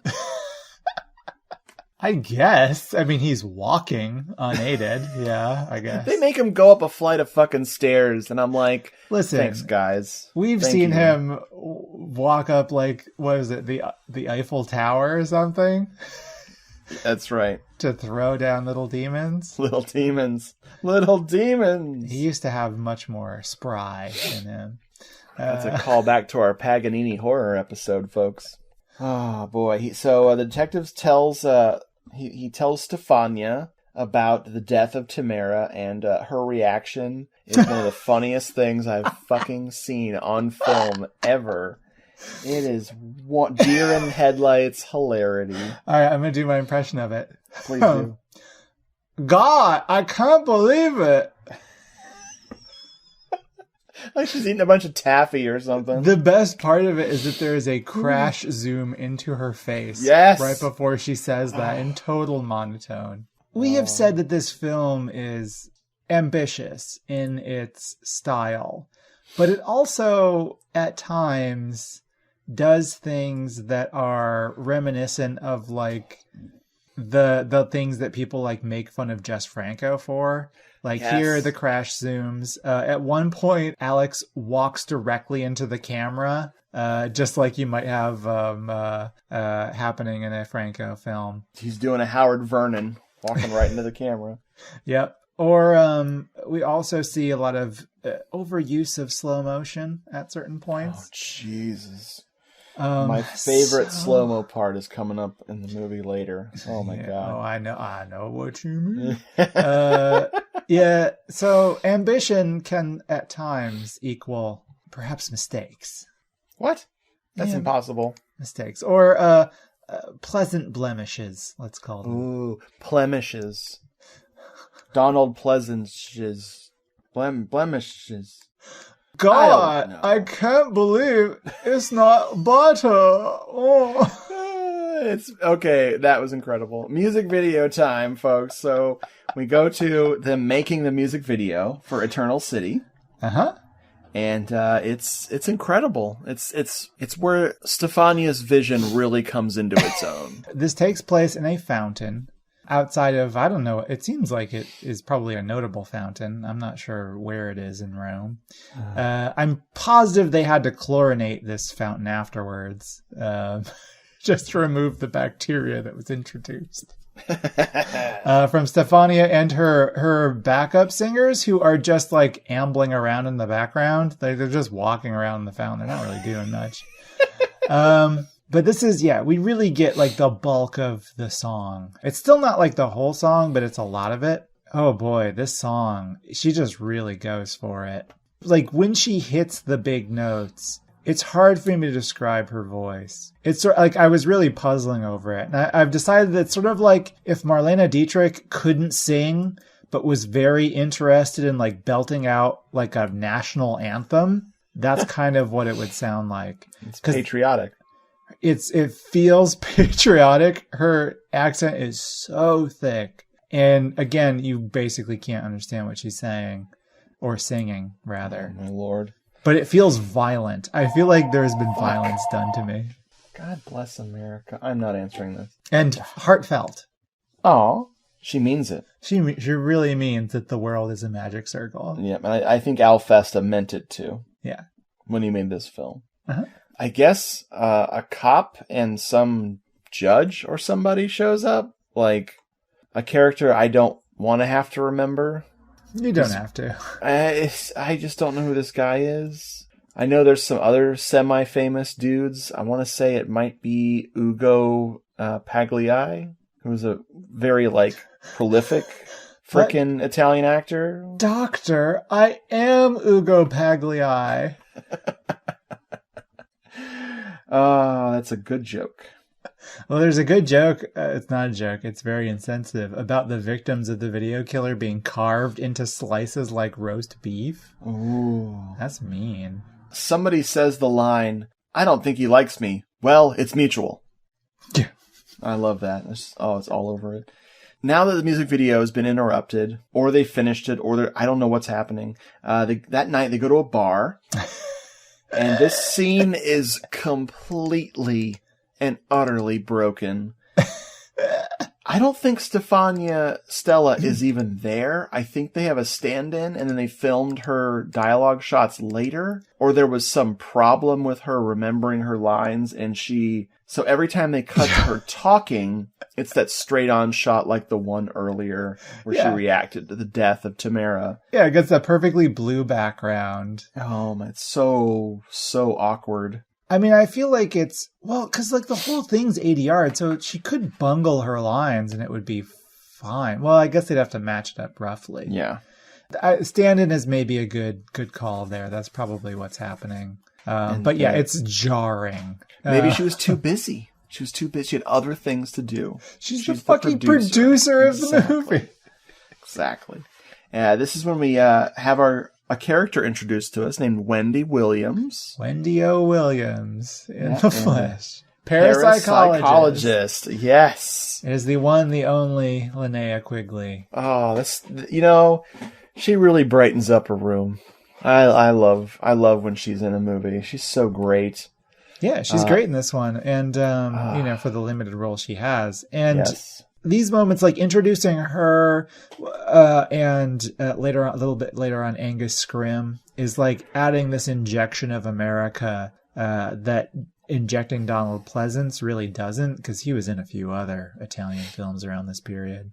I guess. I mean, he's walking unaided. Yeah, I guess. They make him go up a flight of fucking stairs, and I'm like, listen, thanks, guys. We've seen him walk up, like, what is it, the Eiffel Tower or something? That's right. To throw down little demons. Little demons. Little demons. He used to have much more spry in him. That's a callback to our Paganini horror episode, folks. Oh boy! So the detective tells he tells Stefania about the death of Tamara, and her reaction is one of the funniest things I've fucking seen on film ever. It is deer in headlights hilarity. All right, I'm gonna do my impression of it. Please do. God, I can't believe it. Like she's eating a bunch of taffy or something. The best part of it is that there is a crash zoom into her face. Yes. Right before she says that in total monotone. We have said that this film is ambitious in its style, but it also at times does things that are reminiscent of like the things that people like make fun of Jess Franco for. Like here are the crash zooms. At one point, Alex walks directly into the camera, just like you might have happening in a Franco film. He's doing a Howard Vernon, walking right into the camera. Yep. Or we also see a lot of overuse of slow motion at certain points. Oh, Jesus. My favorite slow-mo part is coming up in the movie later. Oh my God. Oh, I know what you mean. Yeah, so ambition can at times equal perhaps mistakes. What? That's impossible. Mistakes. Or pleasant blemishes, let's call them. Ooh, blemishes. Donald Pleasance's blemishes. God, I can't believe it's not butter. Oh. It's okay. That was incredible. Music video time, folks. So we go to them making the music video for Eternal City. And it's incredible. It's where Stefania's vision really comes into its own. This takes place in a fountain outside of, I don't know, it seems like it is probably a notable fountain. I'm not sure where it is in Rome. I'm positive they had to chlorinate this fountain afterwards, just to remove the bacteria that was introduced. From Stefania and her backup singers, who are just like ambling around in the background. They're just walking around the fountain. They're not really doing much. But this is, we really get like the bulk of the song. It's still not like the whole song, but it's a lot of it. Oh boy, this song, she just really goes for it. Like when she hits the big notes, it's hard for me to describe her voice. It's sort of like I was really puzzling over it. And I've decided that it's sort of like if Marlene Dietrich couldn't sing, but was very interested in like belting out like a national anthem. That's kind of what it would sound like. It's patriotic. It feels patriotic. Her accent is so thick. And again, you basically can't understand what she's saying or singing, rather. Oh, my Lord. But it feels violent. I feel like there's been violence done to me. God bless America. I'm not answering this. And heartfelt. Oh, she means it. She really means that the world is a magic circle. Yeah, and I think Al Festa meant it too. Yeah. When he made this film. I guess a cop and some judge or somebody shows up. Like a character I don't want to have to remember. You don't have to. I just don't know who this guy is. I know there's some other semi-famous dudes. I want to say it might be Ugo Pagliai, who's a very, prolific frickin' Italian actor. Doctor, I am Ugo Pagliai. Oh, that's a good joke. Well, there's a good joke. It's not a joke. It's very insensitive about the victims of the video killer being carved into slices like roast beef. Ooh. That's mean. Somebody says the line, "I don't think he likes me." Well, it's mutual. Yeah. I love that. It's all over it. Now that the music video has been interrupted, or they finished it, or I don't know what's happening. That night they go to a bar, and this scene is completely and utterly broken. I don't think Stella is even there. I think they have a stand-in and then they filmed her dialogue shots later. Or there was some problem with her remembering her lines and so every time they cut to her talking, it's that straight-on shot like the one earlier where she reacted to the death of Tamara. Yeah, it gets a perfectly blue background. Oh, man, it's so awkward. I mean, I feel like it's, because the whole thing's ADR, so she could bungle her lines and it would be fine. Well, I guess they'd have to match it up roughly. Yeah. Stand-in is maybe a good call there. That's probably what's happening. But yeah, it's jarring. Maybe she was too busy. She was too busy. She had other things to do. She's the fucking producer of the movie. Exactly. This is when we have a character introduced to us named Wendy Williams. Wendy O. Williams in the flesh. Parapsychologist. Yes. Is the one, the only Linnea Quigley. Oh, she really brightens up a room. I love when she's in a movie. She's so great. Yeah, she's great in this one. And, for the limited role she has. And these moments, like introducing her and later on, a little bit later on, Angus Scrim is like adding this injection of America that injecting Donald Pleasance really doesn't, because he was in a few other Italian films around this period.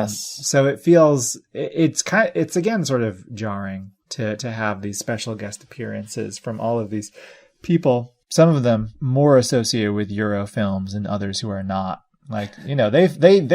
So it feels it's again sort of jarring to have these special guest appearances from all of these people. Some of them more associated with Euro films and others who are not. Like, they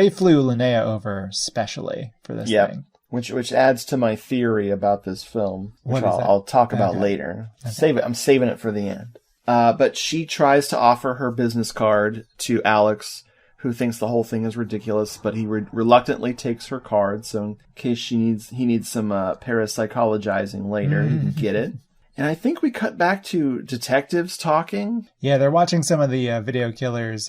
flew Linnea over specially for this thing. Which adds to my theory about this film, which I'll talk about later. Okay. I'm saving it for the end. But she tries to offer her business card to Alex, who thinks the whole thing is ridiculous, but he reluctantly takes her card, so in case he needs some parapsychologizing later, he can get it. And I think we cut back to detectives talking. Yeah, they're watching some of the Video Killer's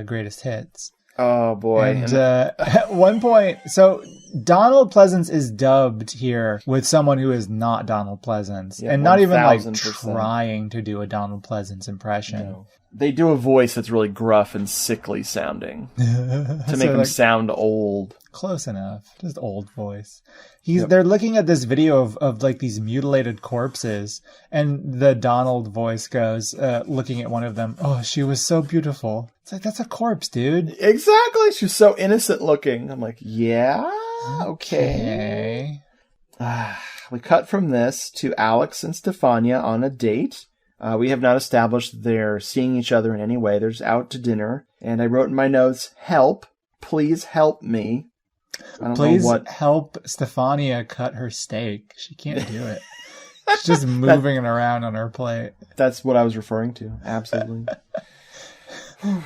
greatest hits. Oh, boy. And at one point, so Donald Pleasance is dubbed here with someone who is not Donald Pleasance. Yeah, and not even trying to do a Donald Pleasance impression. No. They do a voice that's really gruff and sickly sounding to make him sound old. Close enough. Just old voice. They're looking at this video of like these mutilated corpses, and the Donald voice goes, looking at one of them, "Oh, she was so beautiful." It's like, that's a corpse, dude. Exactly. She's so innocent looking. I'm like, yeah, okay. We cut from this to Alex and Stefania on a date. We have not established they're seeing each other in any way. They're just out to dinner. And I wrote in my notes, "Help. Please help me." Please help Stefania cut her steak. She can't do it. She's just moving it around on her plate. That's what I was referring to. Absolutely.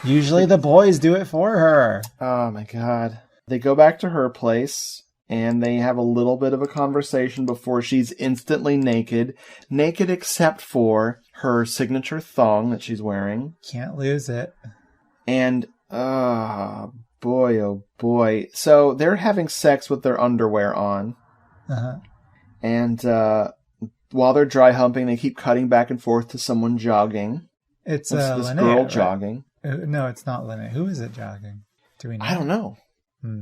Usually the boys do it for her. Oh my God. They go back to her place and they have a little bit of a conversation before she's instantly naked. Naked except for her signature thong that she's wearing. Can't lose it. And, boy, oh boy. So they're having sex with their underwear on. Uh-huh. And while they're dry humping, they keep cutting back and forth to someone jogging. It's this Linnea, girl jogging. No, it's not Linnea. Who is it jogging? Do we know? I don't know.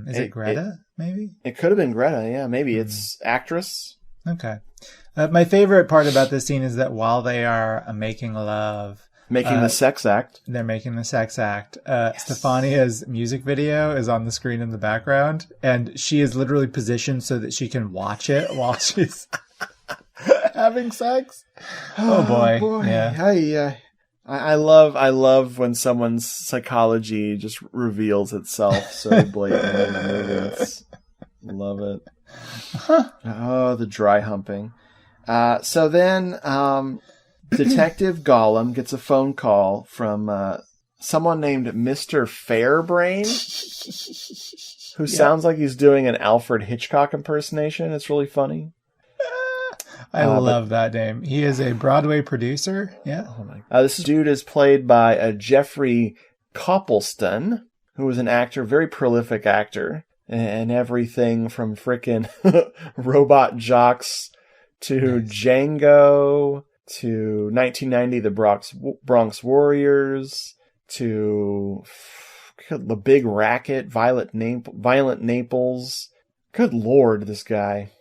Is it Greta, maybe? It could have been Greta, yeah. Maybe it's actress. Okay. My favorite part about this scene is that while they are making love, Making the sex act. They're making the sex act. Stefania's music video is on the screen in the background, and she is literally positioned so that she can watch it while she's having sex. Oh boy. Yeah. I love when someone's psychology just reveals itself so blatantly in the movies. Love it. Oh, the dry humping. So then, Detective Gollum gets a phone call from someone named Mr. Fairbrain, who sounds like he's doing an Alfred Hitchcock impersonation. It's really funny. I love that name. He is a Broadway producer. Yeah. This dude is played by Jeffrey Copleston, who was an actor, very prolific actor, and everything from frickin' Robot Jocks to Django to 1990, The Bronx Warriors, to The Big Racket, Violent Naples. Good Lord, this guy.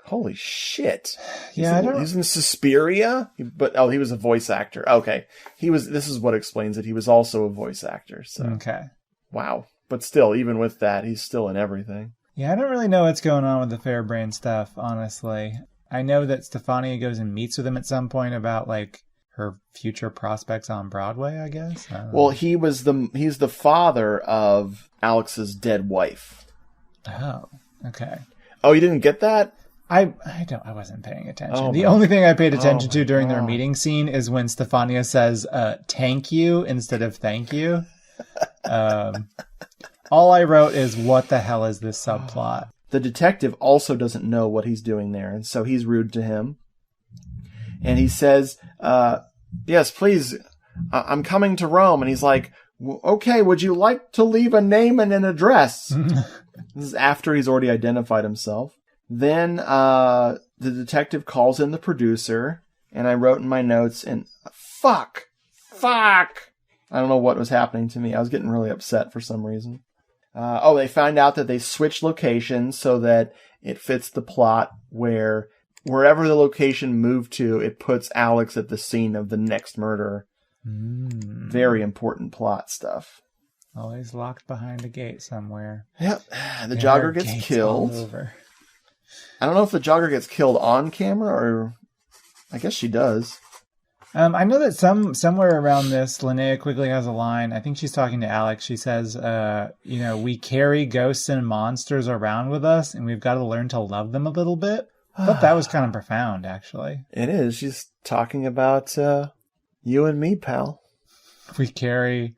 Holy shit. He's in Suspiria, but he was a voice actor. Okay. This is what explains it. He was also a voice actor. So. Okay. Wow. But still, even with that, he's still in everything. Yeah, I don't really know what's going on with the Fairbrain stuff, honestly. I know that Stefania goes and meets with him at some point about like her future prospects on Broadway, I guess. Well, he's the father of Alex's dead wife. Oh, okay. Oh, you didn't get that? I wasn't paying attention. The only thing I paid attention to during their meeting scene is when Stefania says "tank you" instead of "thank you." All I wrote is, what the hell is this subplot? The detective also doesn't know what he's doing there, and so he's rude to him. And he says, yes, please, I'm coming to Rome. And he's like, okay, would you like to leave a name and an address? This is after he's already identified himself. Then the detective calls in the producer, and I wrote in my notes, and fuck. I don't know what was happening to me. I was getting really upset for some reason. They find out that they switched locations so that it fits the plot where wherever the location moved to, it puts Alex at the scene of the next murder. Very important plot stuff. Always locked behind a gate somewhere. Yep. The jogger gets killed. I don't know if the jogger gets killed on camera or I guess she does. I know that somewhere around this, Linnea Quigley has a line. I think she's talking to Alex. She says, we carry ghosts and monsters around with us, and we've got to learn to love them a little bit. I thought that was kind of profound, actually. It is. She's talking about you and me, pal. We carry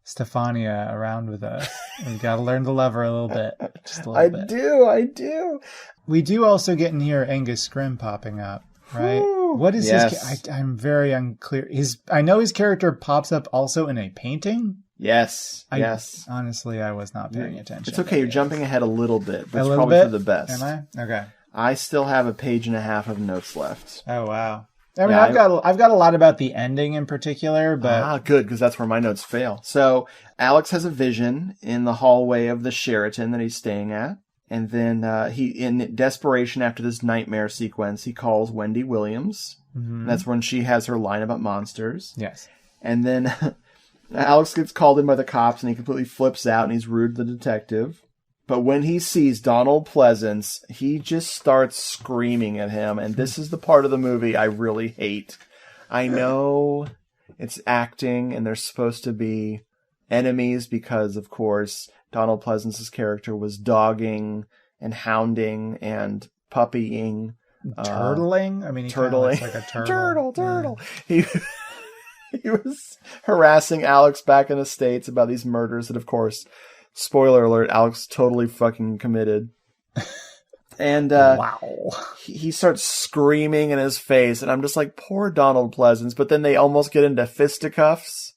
Stefania around with us. We've got to learn to love her a little bit. Just a little bit. I do. We do also get in here Angus Scrim popping up, right? What is his... I'm very unclear. I know his character pops up also in a painting. Yes. Honestly, I was not paying attention. It's okay. You're jumping ahead a little bit, but it's probably for the best. Am I? Okay. I still have a page and a half of notes left. Oh, wow. I mean, I've got a lot about the ending in particular, but... good, because that's where my notes fail. So, Alex has a vision in the hallway of the Sheraton that he's staying at. And then he, in desperation after this nightmare sequence, he calls Wendy Williams. Mm-hmm. That's when she has her line about monsters. Yes. And then Alex gets called in by the cops, and he completely flips out, and he's rude to the detective. But when he sees Donald Pleasance, he just starts screaming at him. And this is the part of the movie I really hate. I know it's acting, and they're supposed to be enemies because, of course, Donald Pleasance's character was dogging and hounding and puppying. Turtling? I mean, he turtling. Kind of looks like a turtle. Turtle. Yeah. He was harassing Alex back in the States about these murders that, of course, spoiler alert, Alex totally fucking committed. And wow. He starts screaming in his face, and I'm just like, poor Donald Pleasance. But then they almost get into fisticuffs.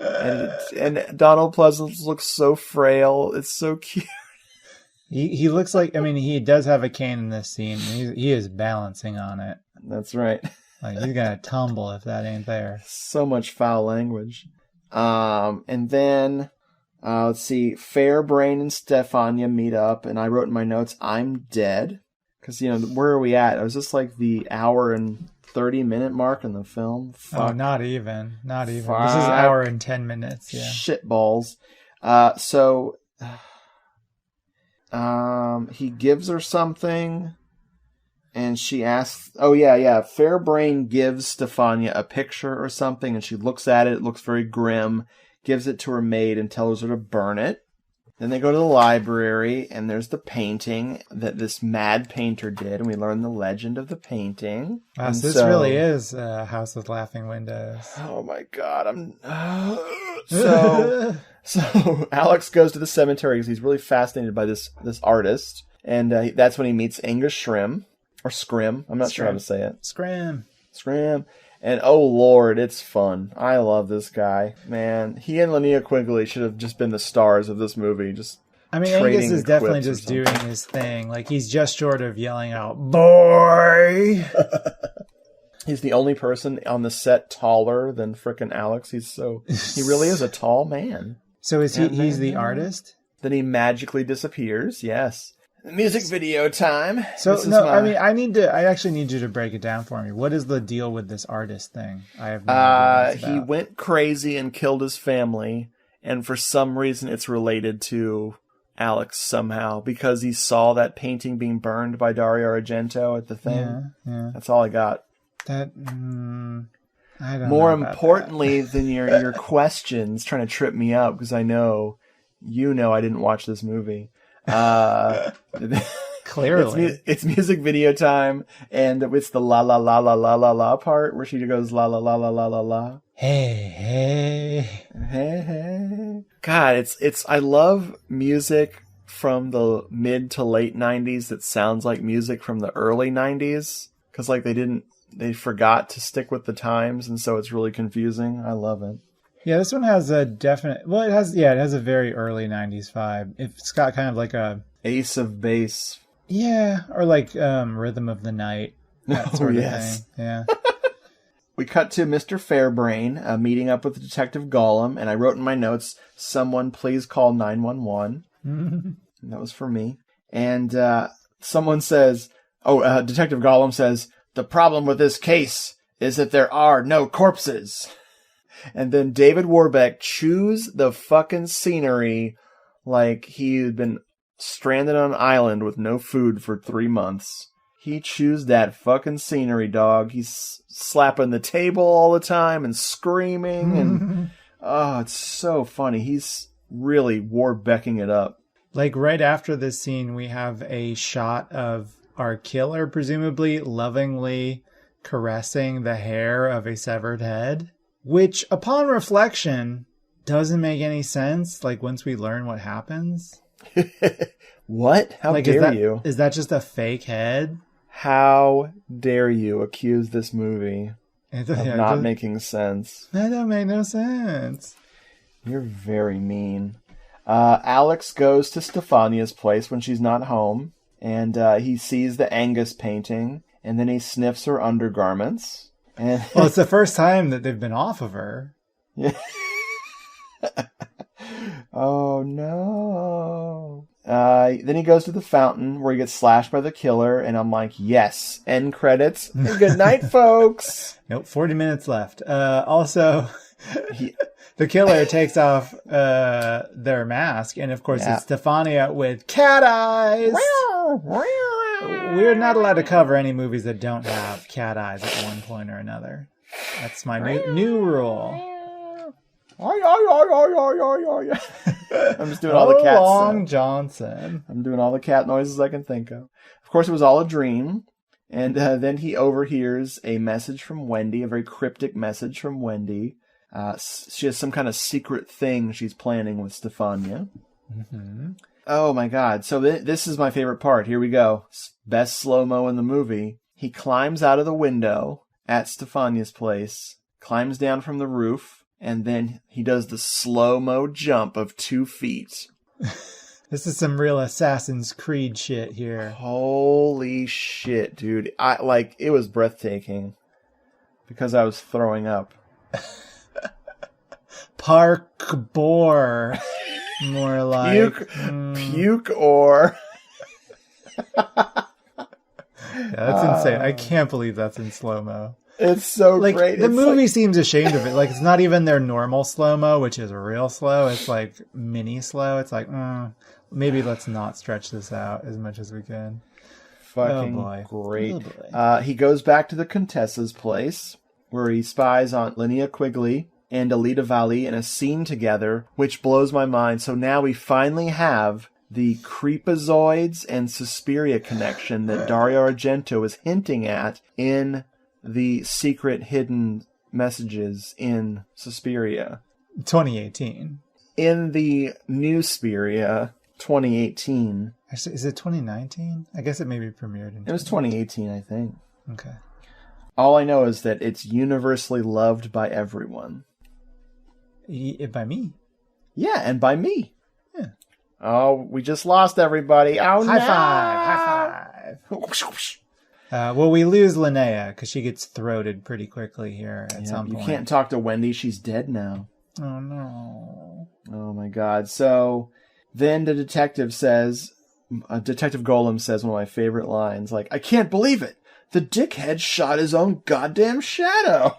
And Donald Pleasance looks so frail. It's so cute. He looks like, I mean, he does have a cane in this scene. He is balancing on it. That's right. Like, he's going to tumble if that ain't there. So much foul language. And then, let's see, Fairbrain and Stefania meet up, and I wrote in my notes, I'm dead. Because, where are we at? I was just like the hour and 30-minute mark in the film. Oh, not even. This is Fuck. hour and 10 minutes. Yeah. Shitballs. He gives her something, and she asks, Fairbrain gives Stefania a picture or something, and she looks at it. It looks very grim, gives it to her maid and tells her to burn it. Then they go to the library, and there's the painting that this mad painter did, and we learn the legend of the painting. Wow, so this really is a House with Laughing Windows. Oh my god, So Alex goes to the cemetery because he's really fascinated by this artist, and that's when he meets Angus Scrim, or Scrim. I'm not sure how to say it. Scrim. And oh lord, it's fun. I love this guy, man. He and Linnea Quigley should have just been the stars of this movie. Angus is definitely just doing his thing. Like, he's just short of yelling out, "Boy!" He's the only person on the set taller than frickin' Alex. He really is a tall man. So he's the artist? Then he magically disappears, yes. Music video time. So, I actually need you to break it down for me. What is the deal with this artist thing? I have no idea what it's about. He went crazy and killed his family, and for some reason it's related to Alex somehow, because he saw that painting being burned by Dario Argento at the thing. Yeah. That's all I got. I don't know. More importantly than your questions trying to trip me up, because I know I didn't watch this movie. Clearly. It's music video time, and it's the la la la la la la la part where she goes la la la la la la la. Hey. God, I love music from the mid to late 90s that sounds like music from the early 90s, because like they forgot to stick with the times, and so it's really confusing. I love it. Yeah, this one has a definite... Well, it has a very early 90s vibe. It's got kind of like a... Ace of Base. Yeah, or like Rhythm of the Night. That sort of thing. Yeah. We cut to Mr. Fairbrain meeting up with Detective Gollum, and I wrote in my notes, "Someone please call 911." And that was for me. And someone says... Detective Gollum says, "The problem with this case is that there are no corpses." And then David Warbeck chews the fucking scenery like he had been stranded on an island with no food for 3 months. He chews that fucking scenery, dog. He's slapping the table all the time and screaming. And it's so funny. He's really Warbecking it up. Like right after this scene, we have a shot of our killer presumably lovingly caressing the hair of a severed head. Which, upon reflection, doesn't make any sense, like, once we learn what happens. What? How dare you? Is that just a fake head? How dare you accuse this movie of not making sense? That don't make no sense. You're very mean. Alex goes to Stefania's place when she's not home, and he sees the Angus painting, and then he sniffs her undergarments. Well, it's the first time that they've been off of her. Yeah. Oh, no. Then he goes to the fountain where he gets slashed by the killer, and I'm like, yes, end credits. Good night, folks. Nope, 40 minutes left. Also, the killer takes off their mask, and of course it's Stefania with cat eyes. We're not allowed to cover any movies that don't have cat eyes at one point or another. That's my new rule. I'm just doing all the cat Long Johnson. I'm doing all the cat noises I can think of. Of course, it was all a dream. And then he overhears a message from Wendy, a very cryptic message from Wendy. She has some kind of secret thing she's planning with Stefania. Mm-hmm. Oh my god. So this is my favorite part. Here we go. Best slow-mo in the movie. He climbs out of the window at Stefania's place, climbs down from the roof, and then he does the slow-mo jump of 2 feet. This is some real Assassin's Creed shit here. Holy shit, dude. It was breathtaking because I was throwing up. Parkour. More like puke or yeah, that's insane. I can't believe that's in slow-mo. It's so Like, great. the It's movie like, seems ashamed of it. Like, it's not even their normal slow-mo, which is real slow. It's like mini slow. It's like, maybe let's not stretch this out as much as we can. fucking Oh, boy. great. Oh, boy. He goes back to the Contessa's place, where he spies on Linnea Quigley and Alida Valli in a scene together, which blows my mind. So now we finally have the Creepazoids and Suspiria connection that Dario Argento is hinting at in the secret hidden messages in Suspiria. 2018. In the new Suspiria 2018. Actually, is it 2019? I guess it maybe premiered in... It was 2018, I think. Okay. All I know is that it's universally loved by everyone. By me? Yeah, and by me. Yeah. Oh, we just lost everybody. Oh, High five! Well, we lose Linnea because she gets throated pretty quickly here at some point. You can't talk to Wendy. She's dead now. Oh, no. Oh, my God. So then the detective says, Detective Golem says one of my favorite lines, like, I can't believe it. The dickhead shot his own goddamn shadow.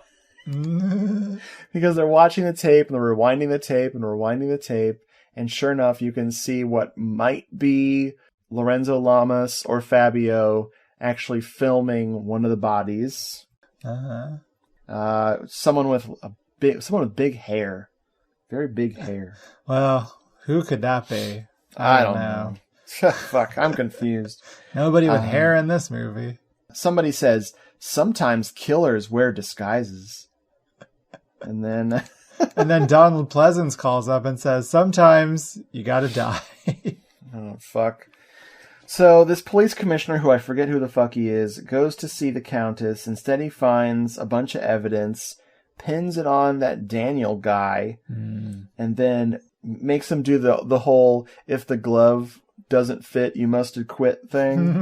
Because they're watching the tape and they're rewinding the tape and rewinding the tape. And sure enough, you can see what might be Lorenzo Lamas or Fabio actually filming one of the bodies. Someone with big hair. Very big hair. Well, who could that be? I don't know. Fuck, I'm confused. Nobody with hair in this movie. Somebody says, sometimes killers wear disguises. And then... And then Donald Pleasance calls up and says, sometimes you gotta die. Oh, fuck. So this police commissioner, who I forget who the fuck he is, goes to see the Countess. Instead he finds a bunch of evidence, pins it on that Daniel guy, and then makes him do the whole, if the glove doesn't fit, you must acquit thing.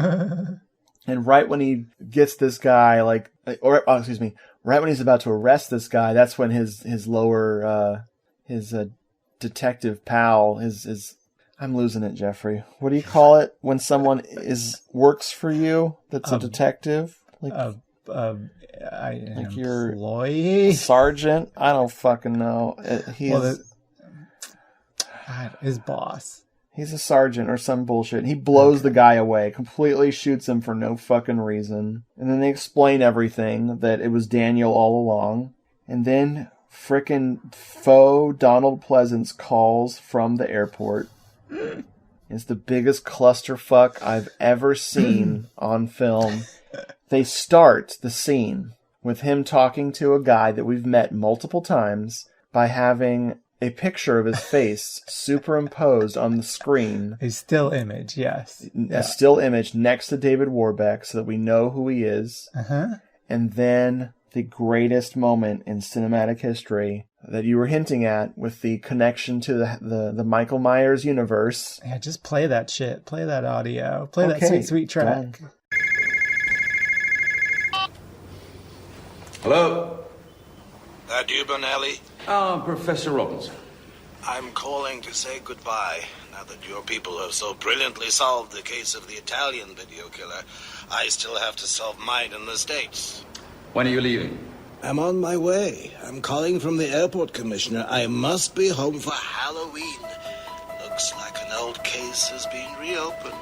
And right when he gets this guy, right when he's about to arrest this guy, that's when his detective pal, I'm losing it, Jeffrey. What do you call it when someone works for you that's a detective? Like your employee? Sergeant? I don't fucking know. His boss. He's a sergeant or some bullshit. He blows the guy away, completely shoots him for no fucking reason. And then they explain everything, that it was Daniel all along. And then frickin' faux Donald Pleasance calls from the airport. It's the biggest clusterfuck I've ever seen on film. They start the scene with him talking to a guy that we've met multiple times by having a picture of his face superimposed on the screen. A still image, yes. A still image next to David Warbeck so that we know who he is. And then the greatest moment in cinematic history that you were hinting at with the connection to the Michael Myers universe. Yeah, just play that shit. Play that audio. Play that sweet, sweet track. Done. Hello? That you, Bonelli? Professor Robinson. I'm calling to say goodbye. Now that your people have so brilliantly solved the case of the Italian video killer, I still have to solve mine in the States. When are you leaving? I'm on my way. I'm calling from the airport, Commissioner. I must be home for Halloween. Looks like an old case has been reopened.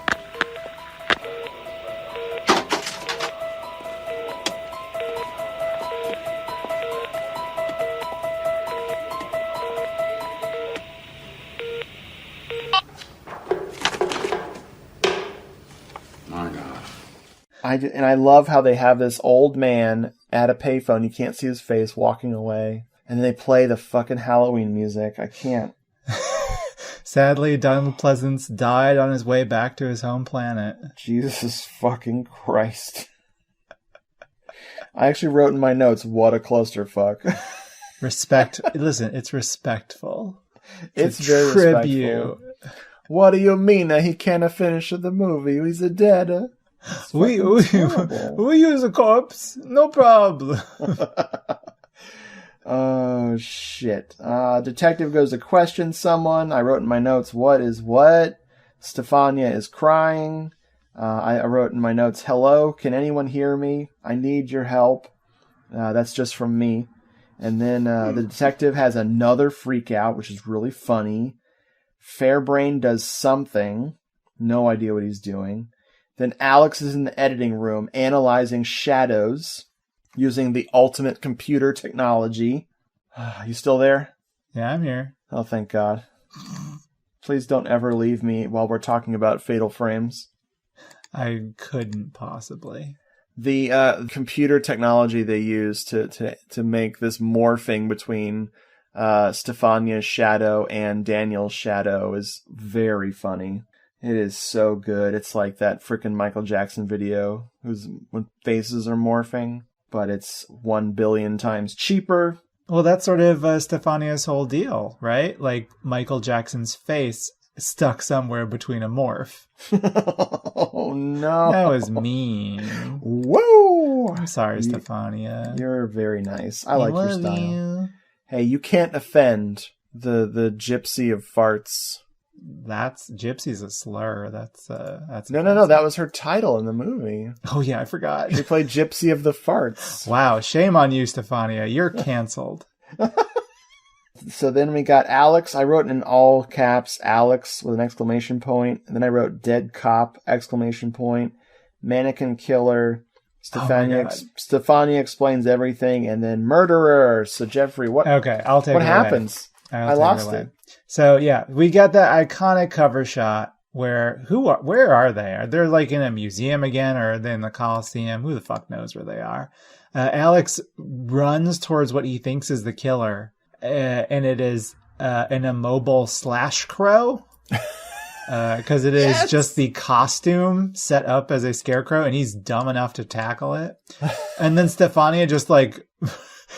I love how they have this old man at a payphone. You can't see his face walking away. And they play the fucking Halloween music. I can't. Sadly, Donald Pleasance died on his way back to his home planet. Jesus fucking Christ. I actually wrote in my notes, what a clusterfuck. Respect. Listen, it's respectful. It's very respectful. What do you mean that he can't finish the movie? He's a dead. We use a corpse. No problem. Oh, shit. Detective goes to question someone. I wrote in my notes, what is what? Stefania is crying. I wrote in my notes, hello, can anyone hear me? I need your help. That's just from me. And then the detective has another freak out, which is really funny. Fairbrain does something. No idea what he's doing. Then Alex is in the editing room analyzing shadows using the ultimate computer technology. You still there? Yeah, I'm here. Oh, thank God. Please don't ever leave me while we're talking about Fatal Frames. I couldn't possibly. The computer technology they use to make this morphing between Stefania's shadow and Daniel's shadow is very funny. It is so good. It's like that frickin' Michael Jackson video when faces are morphing, but it's 1 billion times cheaper. Well, that's sort of Stefania's whole deal, right? Like Michael Jackson's face stuck somewhere between a morph. Oh, no. That was mean. Whoa! I'm sorry, Stefania. You're very nice. I like your style. You. Hey, you can't offend the gypsy of farts. That's Gypsy's a slur. That's No. That was her title in the movie. Oh yeah, I forgot. She played Gypsy of the Farts. Wow, shame on you, Stefania. You're canceled. So then we got Alex. I wrote in all caps Alex with an exclamation point. And then I wrote dead cop exclamation point. Mannequin killer. Stefania explains everything, and then murderer. So Jeffrey, what? Okay, I'll take. What happens? I lost it. So yeah, we get that iconic cover shot where where are they? They're like in a museum again, or are they in the Coliseum? Who the fuck knows where they are? Alex runs towards what he thinks is the killer, and it is an immobile slash crow. Because it is just the costume set up as a scarecrow, and he's dumb enough to tackle it. And then Stefania just like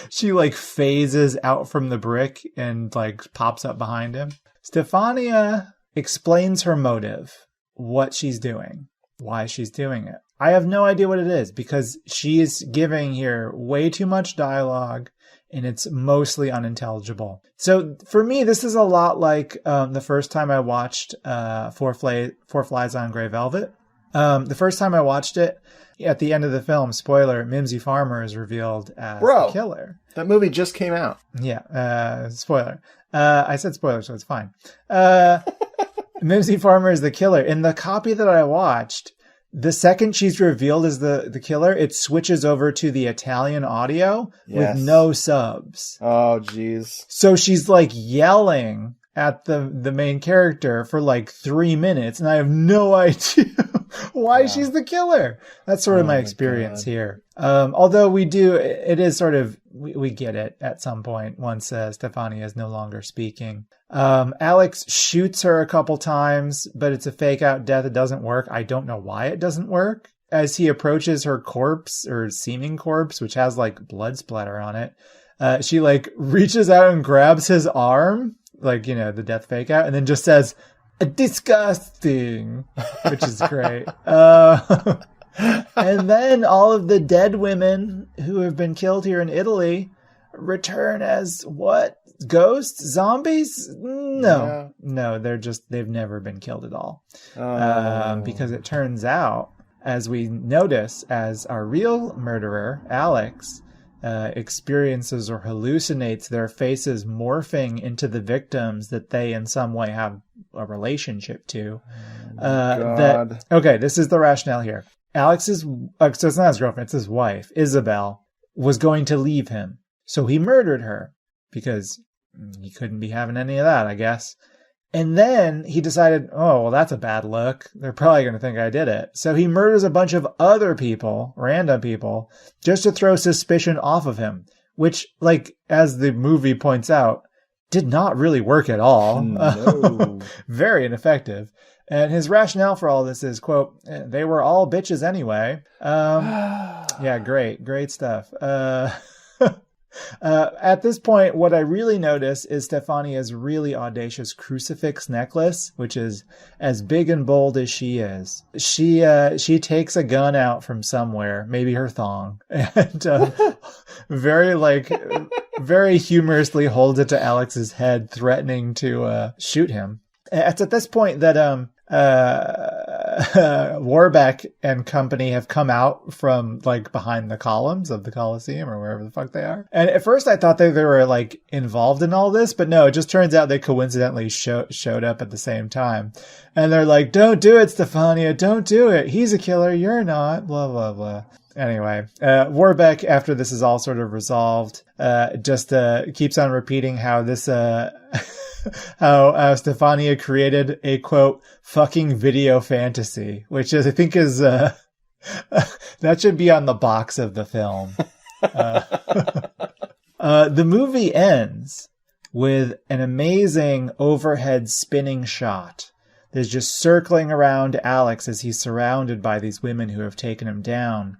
she like phases out from the brick and like pops up behind him. Stefania explains her motive, what she's doing, why she's doing it. I have no idea what it is because she is giving here way too much dialogue and it's mostly unintelligible. So for me, this is a lot like the first time I watched Four Flies on Grey Velvet. The first time I watched it, at the end of the film, spoiler, Mimsy Farmer is revealed as the killer. That movie just came out. Yeah, spoiler. I said spoiler, so it's fine. Mimsy Farmer is the killer. In the copy that I watched, the second she's revealed as the killer, it switches over to the Italian audio with no subs. Oh, jeez. So she's like yelling at the main character for like 3 minutes, and I have no idea why she's the killer. That's sort of my experience here. Although it is sort of, we get it at some point once Stefania is no longer speaking. Alex shoots her a couple times, but it's a fake out death. It doesn't work. I don't know why it doesn't work. As he approaches her corpse, or seeming corpse, which has like blood splatter on it, she like reaches out and grabs his arm, like, the death fake out, and then just says, disgusting, which is great. And then all of the dead women who have been killed here in Italy return as what? Ghosts? Zombies? No, they've never been killed at all. Because it turns out, as we notice, as our real murderer, Alex, experiences or hallucinates their faces morphing into the victims that they in some way have a relationship to. This is the rationale here. Alex's, so it's not his girlfriend, it's his wife, Isabel, was going to leave him. So he murdered her because he couldn't be having any of that, I guess. And then he decided, oh, well, that's a bad look. They're probably going to think I did it. So he murders a bunch of other people, random people, just to throw suspicion off of him, which, like, as the movie points out, did not really work at all. No. Very ineffective. And his rationale for all this is, quote, they were all bitches anyway. Yeah, great stuff. At this point, what I really notice is Stefania's really audacious crucifix necklace, which is as big and bold as she is. She takes a gun out from somewhere, maybe her thong, and very humorously holds it to Alex's head, threatening to shoot him. It's at this point that Warbeck and company have come out from like behind the columns of the Colosseum or wherever the fuck they are. And at first I thought they were like involved in all this, but no, it just turns out they coincidentally showed up at the same time. And they're like, don't do it, Stefania. Don't do it. He's a killer. You're not. Blah, blah, blah. Anyway, Warbeck, after this is all sort of resolved, just keeps on repeating how this, how Stefania created a, quote, fucking video fantasy, which is, I think is, that should be on the box of the film. The movie ends with an amazing overhead spinning shot. There's just circling around Alex as he's surrounded by these women who have taken him down.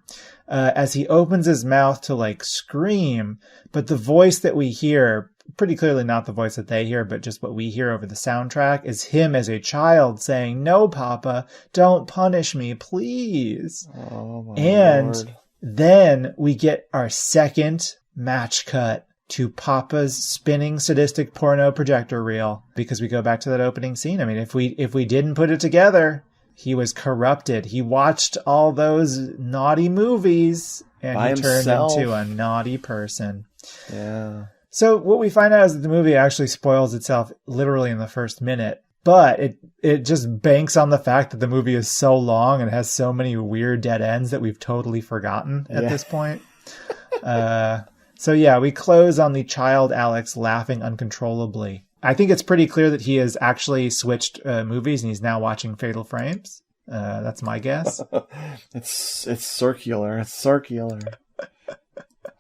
As he opens his mouth to like scream, but the voice that we hear, pretty clearly not the voice that they hear, but just what we hear over the soundtrack, is him as a child saying, "No, Papa, don't punish me, please." Oh, my and Lord. Then we get our second match cut to Papa's spinning sadistic porno projector reel, because we go back to that opening scene. I mean, if we didn't put it together, he was corrupted. He watched all those naughty movies and By he himself. turned into a naughty person. Yeah. So what we find out is that the movie actually spoils itself literally in the first minute, but it just banks on the fact that the movie is so long and has so many weird dead ends that we've totally forgotten at this point. So yeah, we close on the child Alex laughing uncontrollably. I think it's pretty clear that he has actually switched movies and he's now watching Fatal Frames. That's my guess. It's circular. It's circular.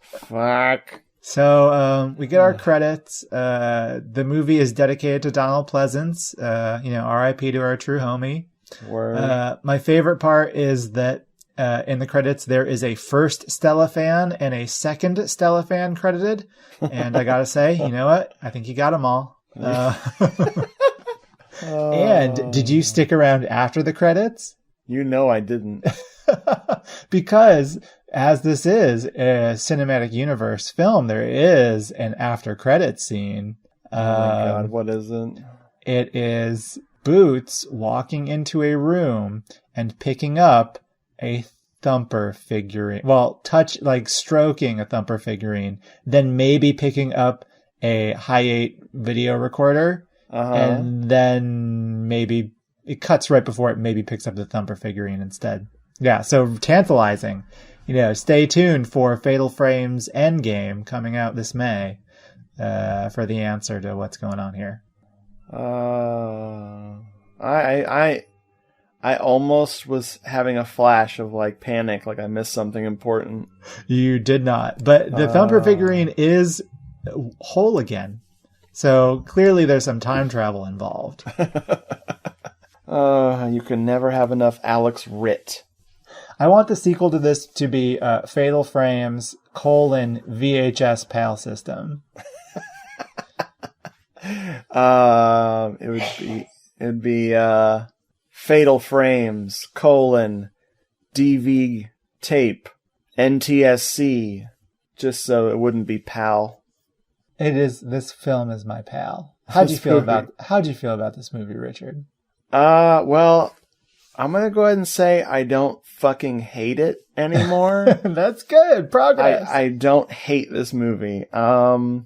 Fuck. So we get our credits. The movie is dedicated to Donald Pleasance. R.I.P. to our true homie. Word. My favorite part is that in the credits, there is a first Stella fan and a second Stella fan credited. And I gotta say, you know what? I think you got them all. And did you stick around after the credits? You know I didn't. Because as this is a cinematic universe film, there is an after credits scene. Oh my God, what is it? It is Boots walking into a room and picking up a Thumper figurine. Well, stroking a Thumper figurine, then maybe picking up a Hi8 video recorder, and then maybe it cuts right before it maybe picks up the Thumper figurine instead. Yeah, so tantalizing. Stay tuned for Fatal Frames Endgame coming out this May for the answer to what's going on here. I almost was having a flash of panic, like I missed something important. You did not, but the Thumper figurine is whole again, so clearly there's some time travel involved. You can never have enough Alex Ritt. I want the sequel to this to be Fatal Frames: VHS PAL system. It'd be Fatal Frames: DV tape NTSC, just so it wouldn't be PAL. This film is my pal. How'd you feel about this movie, Richard? Well, I'm gonna go ahead and say I don't fucking hate it anymore. That's good. Progress. I don't hate this movie. I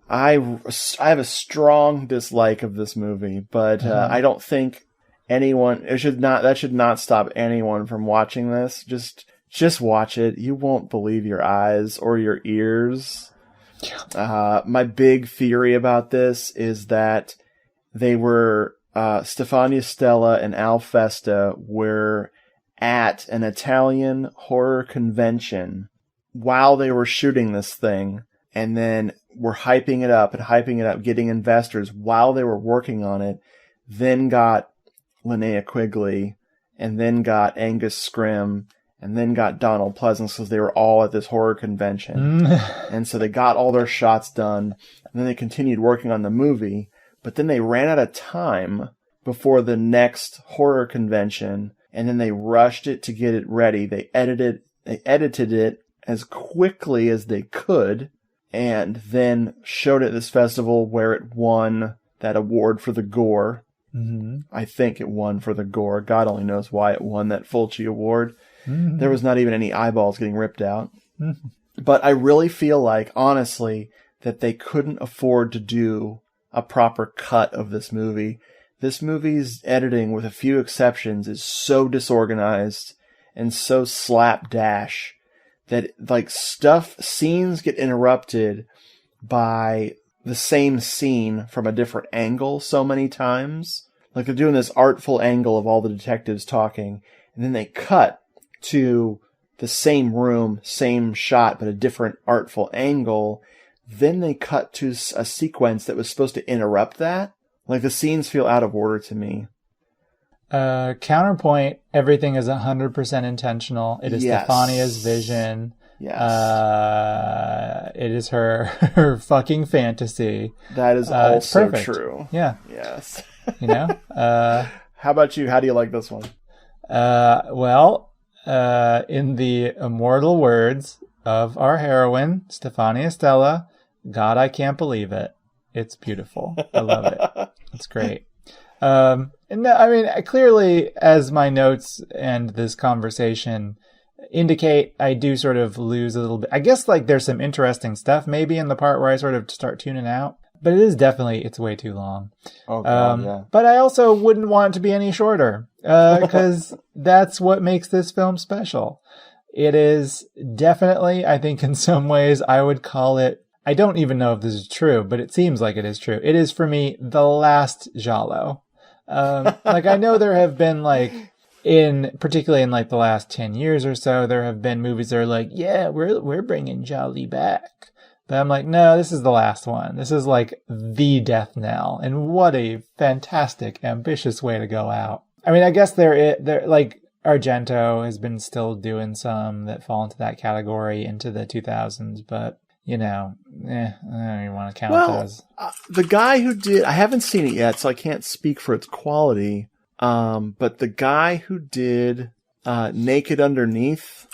have a strong dislike of this movie, but I don't think that should not stop anyone from watching this. Just watch it. You won't believe your eyes or your ears. My big theory about this is that they were Stefania Stella and Al Festa were at an Italian horror convention while they were shooting this thing, and then were hyping it up, getting investors while they were working on it, then got Linnea Quigley, and then got Angus Scrimm, and then got Donald Pleasance, because they were all at this horror convention. And so they got all their shots done, and then they continued working on the movie, but then they ran out of time before the next horror convention, and then they rushed it to get it ready. They edited it as quickly as they could, and then showed it at this festival where it won that award for the gore. I think it won for the gore. God only knows why it won that Fulci Award. There was not even any eyeballs getting ripped out. But I really feel like, honestly, that they couldn't afford to do a proper cut of this movie. This movie's editing, with a few exceptions, is so disorganized and so slapdash that, like, scenes get interrupted by the same scene from a different angle so many times. Like, they're doing this artful angle of all the detectives talking, and then they cut to the same room, same shot, but a different artful angle. Then they cut to a sequence that was supposed to interrupt that. Like, the scenes feel out of order to me. Counterpoint, everything is 100% intentional. It is Stefania's vision. Yes. It is her fucking fantasy. That is also perfect. true. Yeah. Yes. You know? How about you? How do you like this one? In the immortal words of our heroine, Stefania Stella, God, I can't believe it. It's beautiful. I love it. It's great. And I mean, clearly, as my notes and this conversation indicate, I do sort of lose a little bit. I guess, like, there's some interesting stuff maybe in the part where I sort of start tuning out. But it is definitely, it's way too long. Oh, God, yeah. But I also wouldn't want it to be any shorter, because that's what makes this film special. It is definitely, I think in some ways, I would call it, I don't even know if this is true, but it seems like it is true. It is, for me, the last giallo. Like, I know there have been, like, particularly in, like, the last 10 years or so, there have been movies that are like, yeah, we're bringing gialli back. But I'm like, no, this is the last one. This is like the death knell. And what a fantastic, ambitious way to go out. I mean, I guess they're like, Argento has been still doing some that fall into that category into the 2000s, but, you know, I don't even want to count those. The guy who did, I haven't seen it yet, so I can't speak for its quality. But the guy who did Naked Underneath,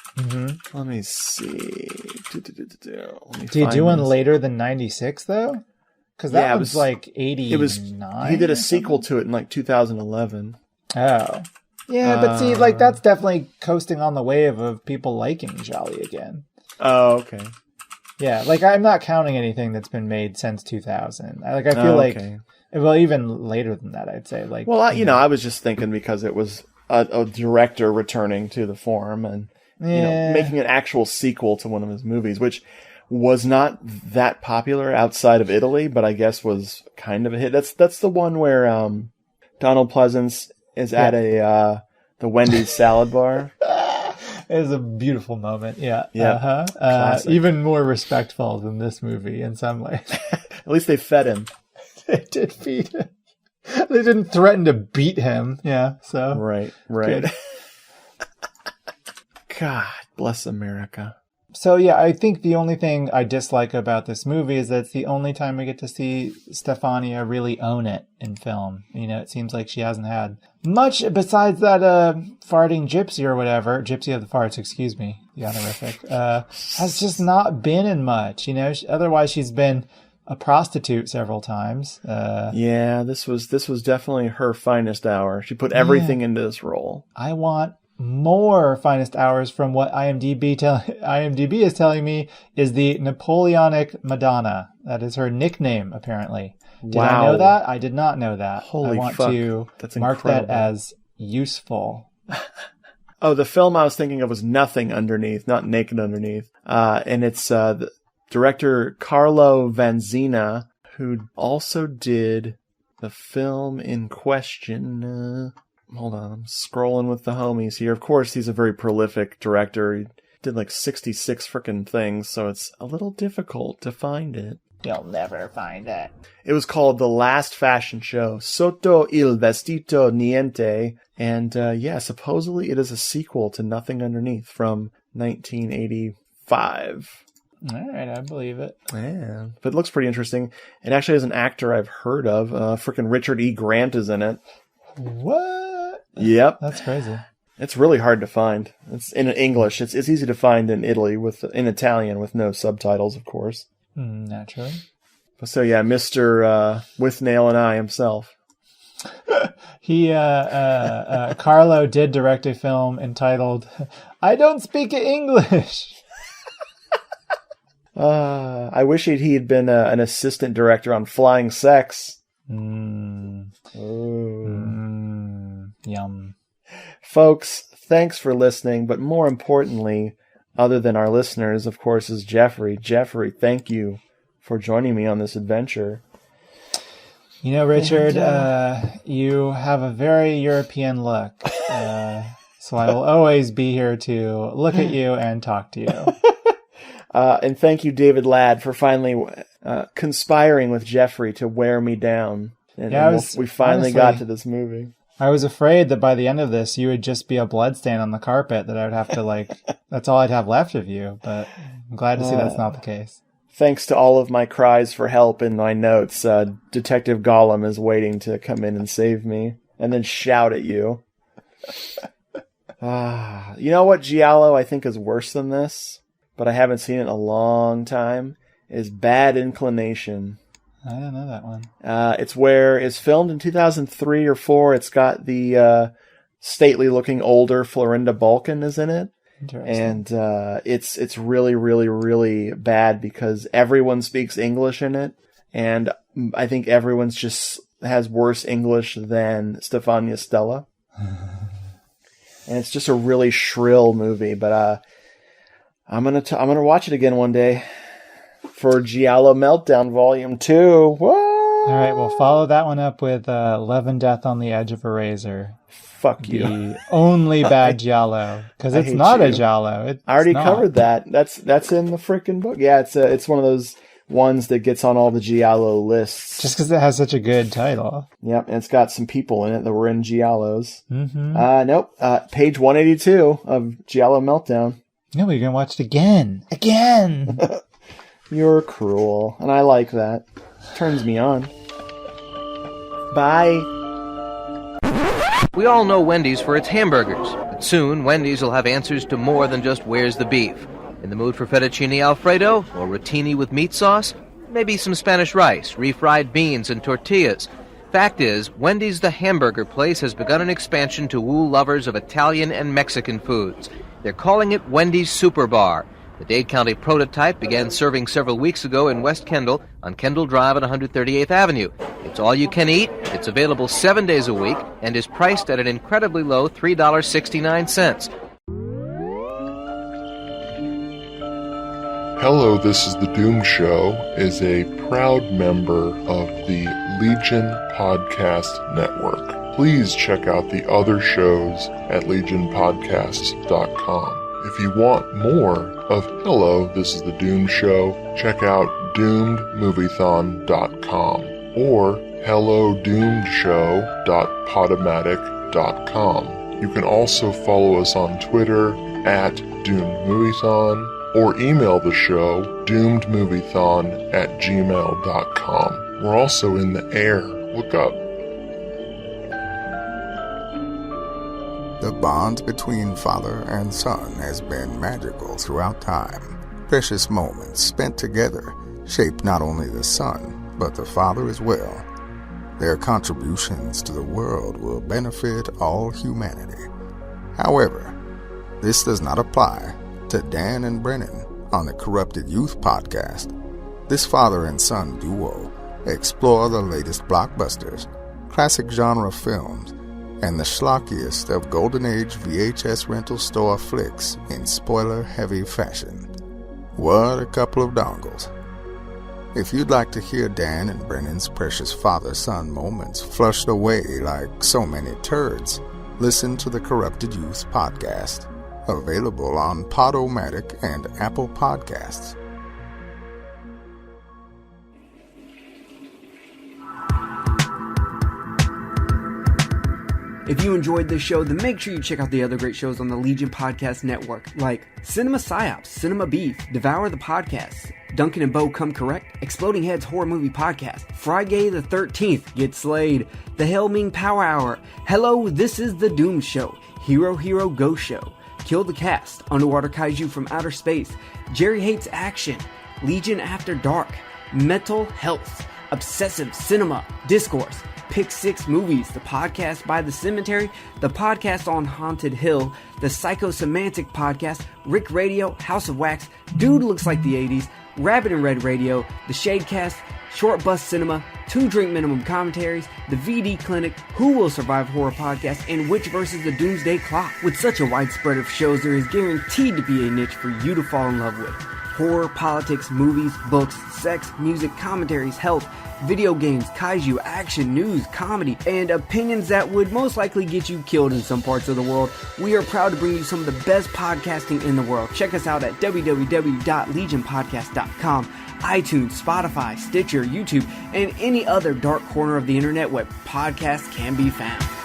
let me see. Did he do one later than 96 though? Because that was like 89. He did a sequel to it in like 2011. Oh, yeah, but see, like, that's definitely coasting on the wave of people liking gialli again. Oh, okay. Yeah, like, I'm not counting anything that's been made since 2000. I feel like, well, even later than that, I'd say. Like, well, I was just thinking because it was a director returning to the form and making an actual sequel to one of his movies, which was not that popular outside of Italy, but I guess was kind of a hit. That's the one where Donald Pleasance is at the Wendy's salad bar. It was a beautiful moment. Yeah. Yeah. Even more respectful than this movie in some ways. At least they fed him. They did feed him. They didn't threaten to beat him. Yeah. So. Right. Good. God bless America. So yeah, I think the only thing I dislike about this movie is that it's the only time we get to see Stefania really own it in film. You know, it seems like she hasn't had much besides that farting gypsy or whatever. Gypsy of the farts, excuse me. The honorific. Has just not been in much. You know, otherwise she's been a prostitute several times. Yeah, this was definitely her finest hour. She put everything into this role. I want more finest hours from what IMDb is telling me is the Napoleonic Madonna. That is her nickname, apparently. Did I know that? I did not know that. Holy I want fuck. to That's mark incredible. that as useful. Oh, the film I was thinking of was Nothing Underneath, not Naked Underneath. And it's the director Carlo Vanzina, who also did the film in question. Hold on, I'm scrolling with the homies here. Of course, he's a very prolific director. He did like 66 frickin' things, so it's a little difficult to find it. You'll never find it. It was called The Last Fashion Show, Sotto il vestito niente. And supposedly it is a sequel to Nothing Underneath from 1985. All right, I believe it. Yeah, but it looks pretty interesting. It actually has an actor I've heard of. Frickin' Richard E. Grant is in it. What? Yep. That's crazy. It's really hard to find. It's in English. It's easy to find in Italy in Italian with no subtitles, of course. Naturally. So yeah, Mr. With Nail and Eye himself. Carlo did direct a film entitled "I Don't Speak English." I wish he had been an assistant director on Flying Sex. Yum. Folks, thanks for listening, but more importantly, other than our listeners, of course, is Jeffrey. Jeffrey, thank you for joining me on this adventure. You know, Richard, you have a very European look, so I will always be here to look at you and talk to you. And thank you, David Ladd, for finally conspiring with Jeffrey to wear me down. And, we finally got to this movie. I was afraid that by the end of this, you would just be a bloodstain on the carpet that I would have to, that's all I'd have left of you. But I'm glad to see that's not the case. Thanks to all of my cries for help in my notes, Detective Gollum is waiting to come in and save me and then shout at you. You know what Giallo I think is worse than this, but I haven't seen it in a long time, is Bad Inclination. I don't know that one. It's filmed in 2003 or 4. It's got the stately looking older Florinda Balkan is in it. And it's really, really, really bad because everyone speaks English in it. And I think everyone's just has worse English than Stefania Stella. And it's just a really shrill movie. But I'm gonna watch it again one day for Giallo Meltdown Volume 2. Whoa! All right, we'll follow that one up with Love and Death on the Edge of a Razor. Fuck you. The only bad Giallo, because it's not a Giallo. I already covered that. That's in the frickin' book. Yeah, it's one of those ones that gets on all the Giallo lists. Just because it has such a good title. Yep, and it's got some people in it that were in Giallos. Mm-hmm. Nope. Page 182 of Giallo Meltdown. No, we're going to watch it again. Again! You're cruel, and I like that. Turns me on. Bye. We all know Wendy's for its hamburgers, but soon Wendy's will have answers to more than just where's the beef. In the mood for fettuccine alfredo or rotini with meat sauce? Maybe some Spanish rice, refried beans, and tortillas. Fact is, Wendy's the hamburger place has begun an expansion to woo lovers of Italian and Mexican foods. They're calling it Wendy's Super Bar. The Dade County prototype began serving several weeks ago in West Kendall on Kendall Drive at 138th Avenue. It's all you can eat, it's available 7 days a week, and is priced at an incredibly low $3.69. Hello, This is the Doom Show is a proud member of the Legion Podcast Network. Please check out the other shows at legionpodcasts.com. If you want more of Hello, This is the Doom Show, check out doomedmoviethon.com or hellodoomedshow.podomatic.com. You can also follow us on Twitter at doomedmoviethon or email the show doomedmoviethon@gmail.com. We're also in the air. Look up. The bond between father and son has been magical throughout time. Precious moments spent together shape not only the son, but the father as well. Their contributions to the world will benefit all humanity. However, this does not apply to Dan and Brennan on the Corrupted Youth podcast. This father and son duo explore the latest blockbusters, classic genre films, and the schlockiest of Golden Age VHS rental store flicks in spoiler-heavy fashion. What a couple of dongles. If you'd like to hear Dan and Brennan's precious father-son moments flushed away like so many turds, listen to the Corrupted Youth podcast, available on Podomatic and Apple Podcasts. If you enjoyed this show, then make sure you check out the other great shows on the Legion Podcast Network, like Cinema Psyops, Cinema Beef, Devour the Podcast, Duncan and Bo Come Correct, Exploding Heads Horror Movie Podcast, Friday the 13th, Get Slayed, The Hellming Power Hour, Hello, This is the Doom Show, Hero Hero Go Show, Kill the Cast, Underwater Kaiju from Outer Space, Jerry Hates Action, Legion After Dark, Mental Health, Obsessive Cinema, Discourse, Pick Six Movies, the podcast by The Cemetery, the podcast on Haunted Hill, the Psychosemantic podcast, Rick Radio, House of Wax, Dude Looks Like the 80s, Rabbit and Red Radio, the Shadecast, Short Bus Cinema, Two Drink Minimum Commentaries, the VD Clinic, Who Will Survive Horror Podcast, and Witch vs. the Doomsday Clock. With such a wide spread of shows, there is guaranteed to be a niche for you to fall in love with. Horror, politics, movies, books, sex, music, commentaries, health, video games, kaiju, action, news, comedy, and opinions that would most likely get you killed in some parts of the world. We are proud to bring you some of the best podcasting in the world. Check us out at www.legionpodcast.com, iTunes, Spotify, Stitcher, YouTube, and any other dark corner of the internet where podcasts can be found.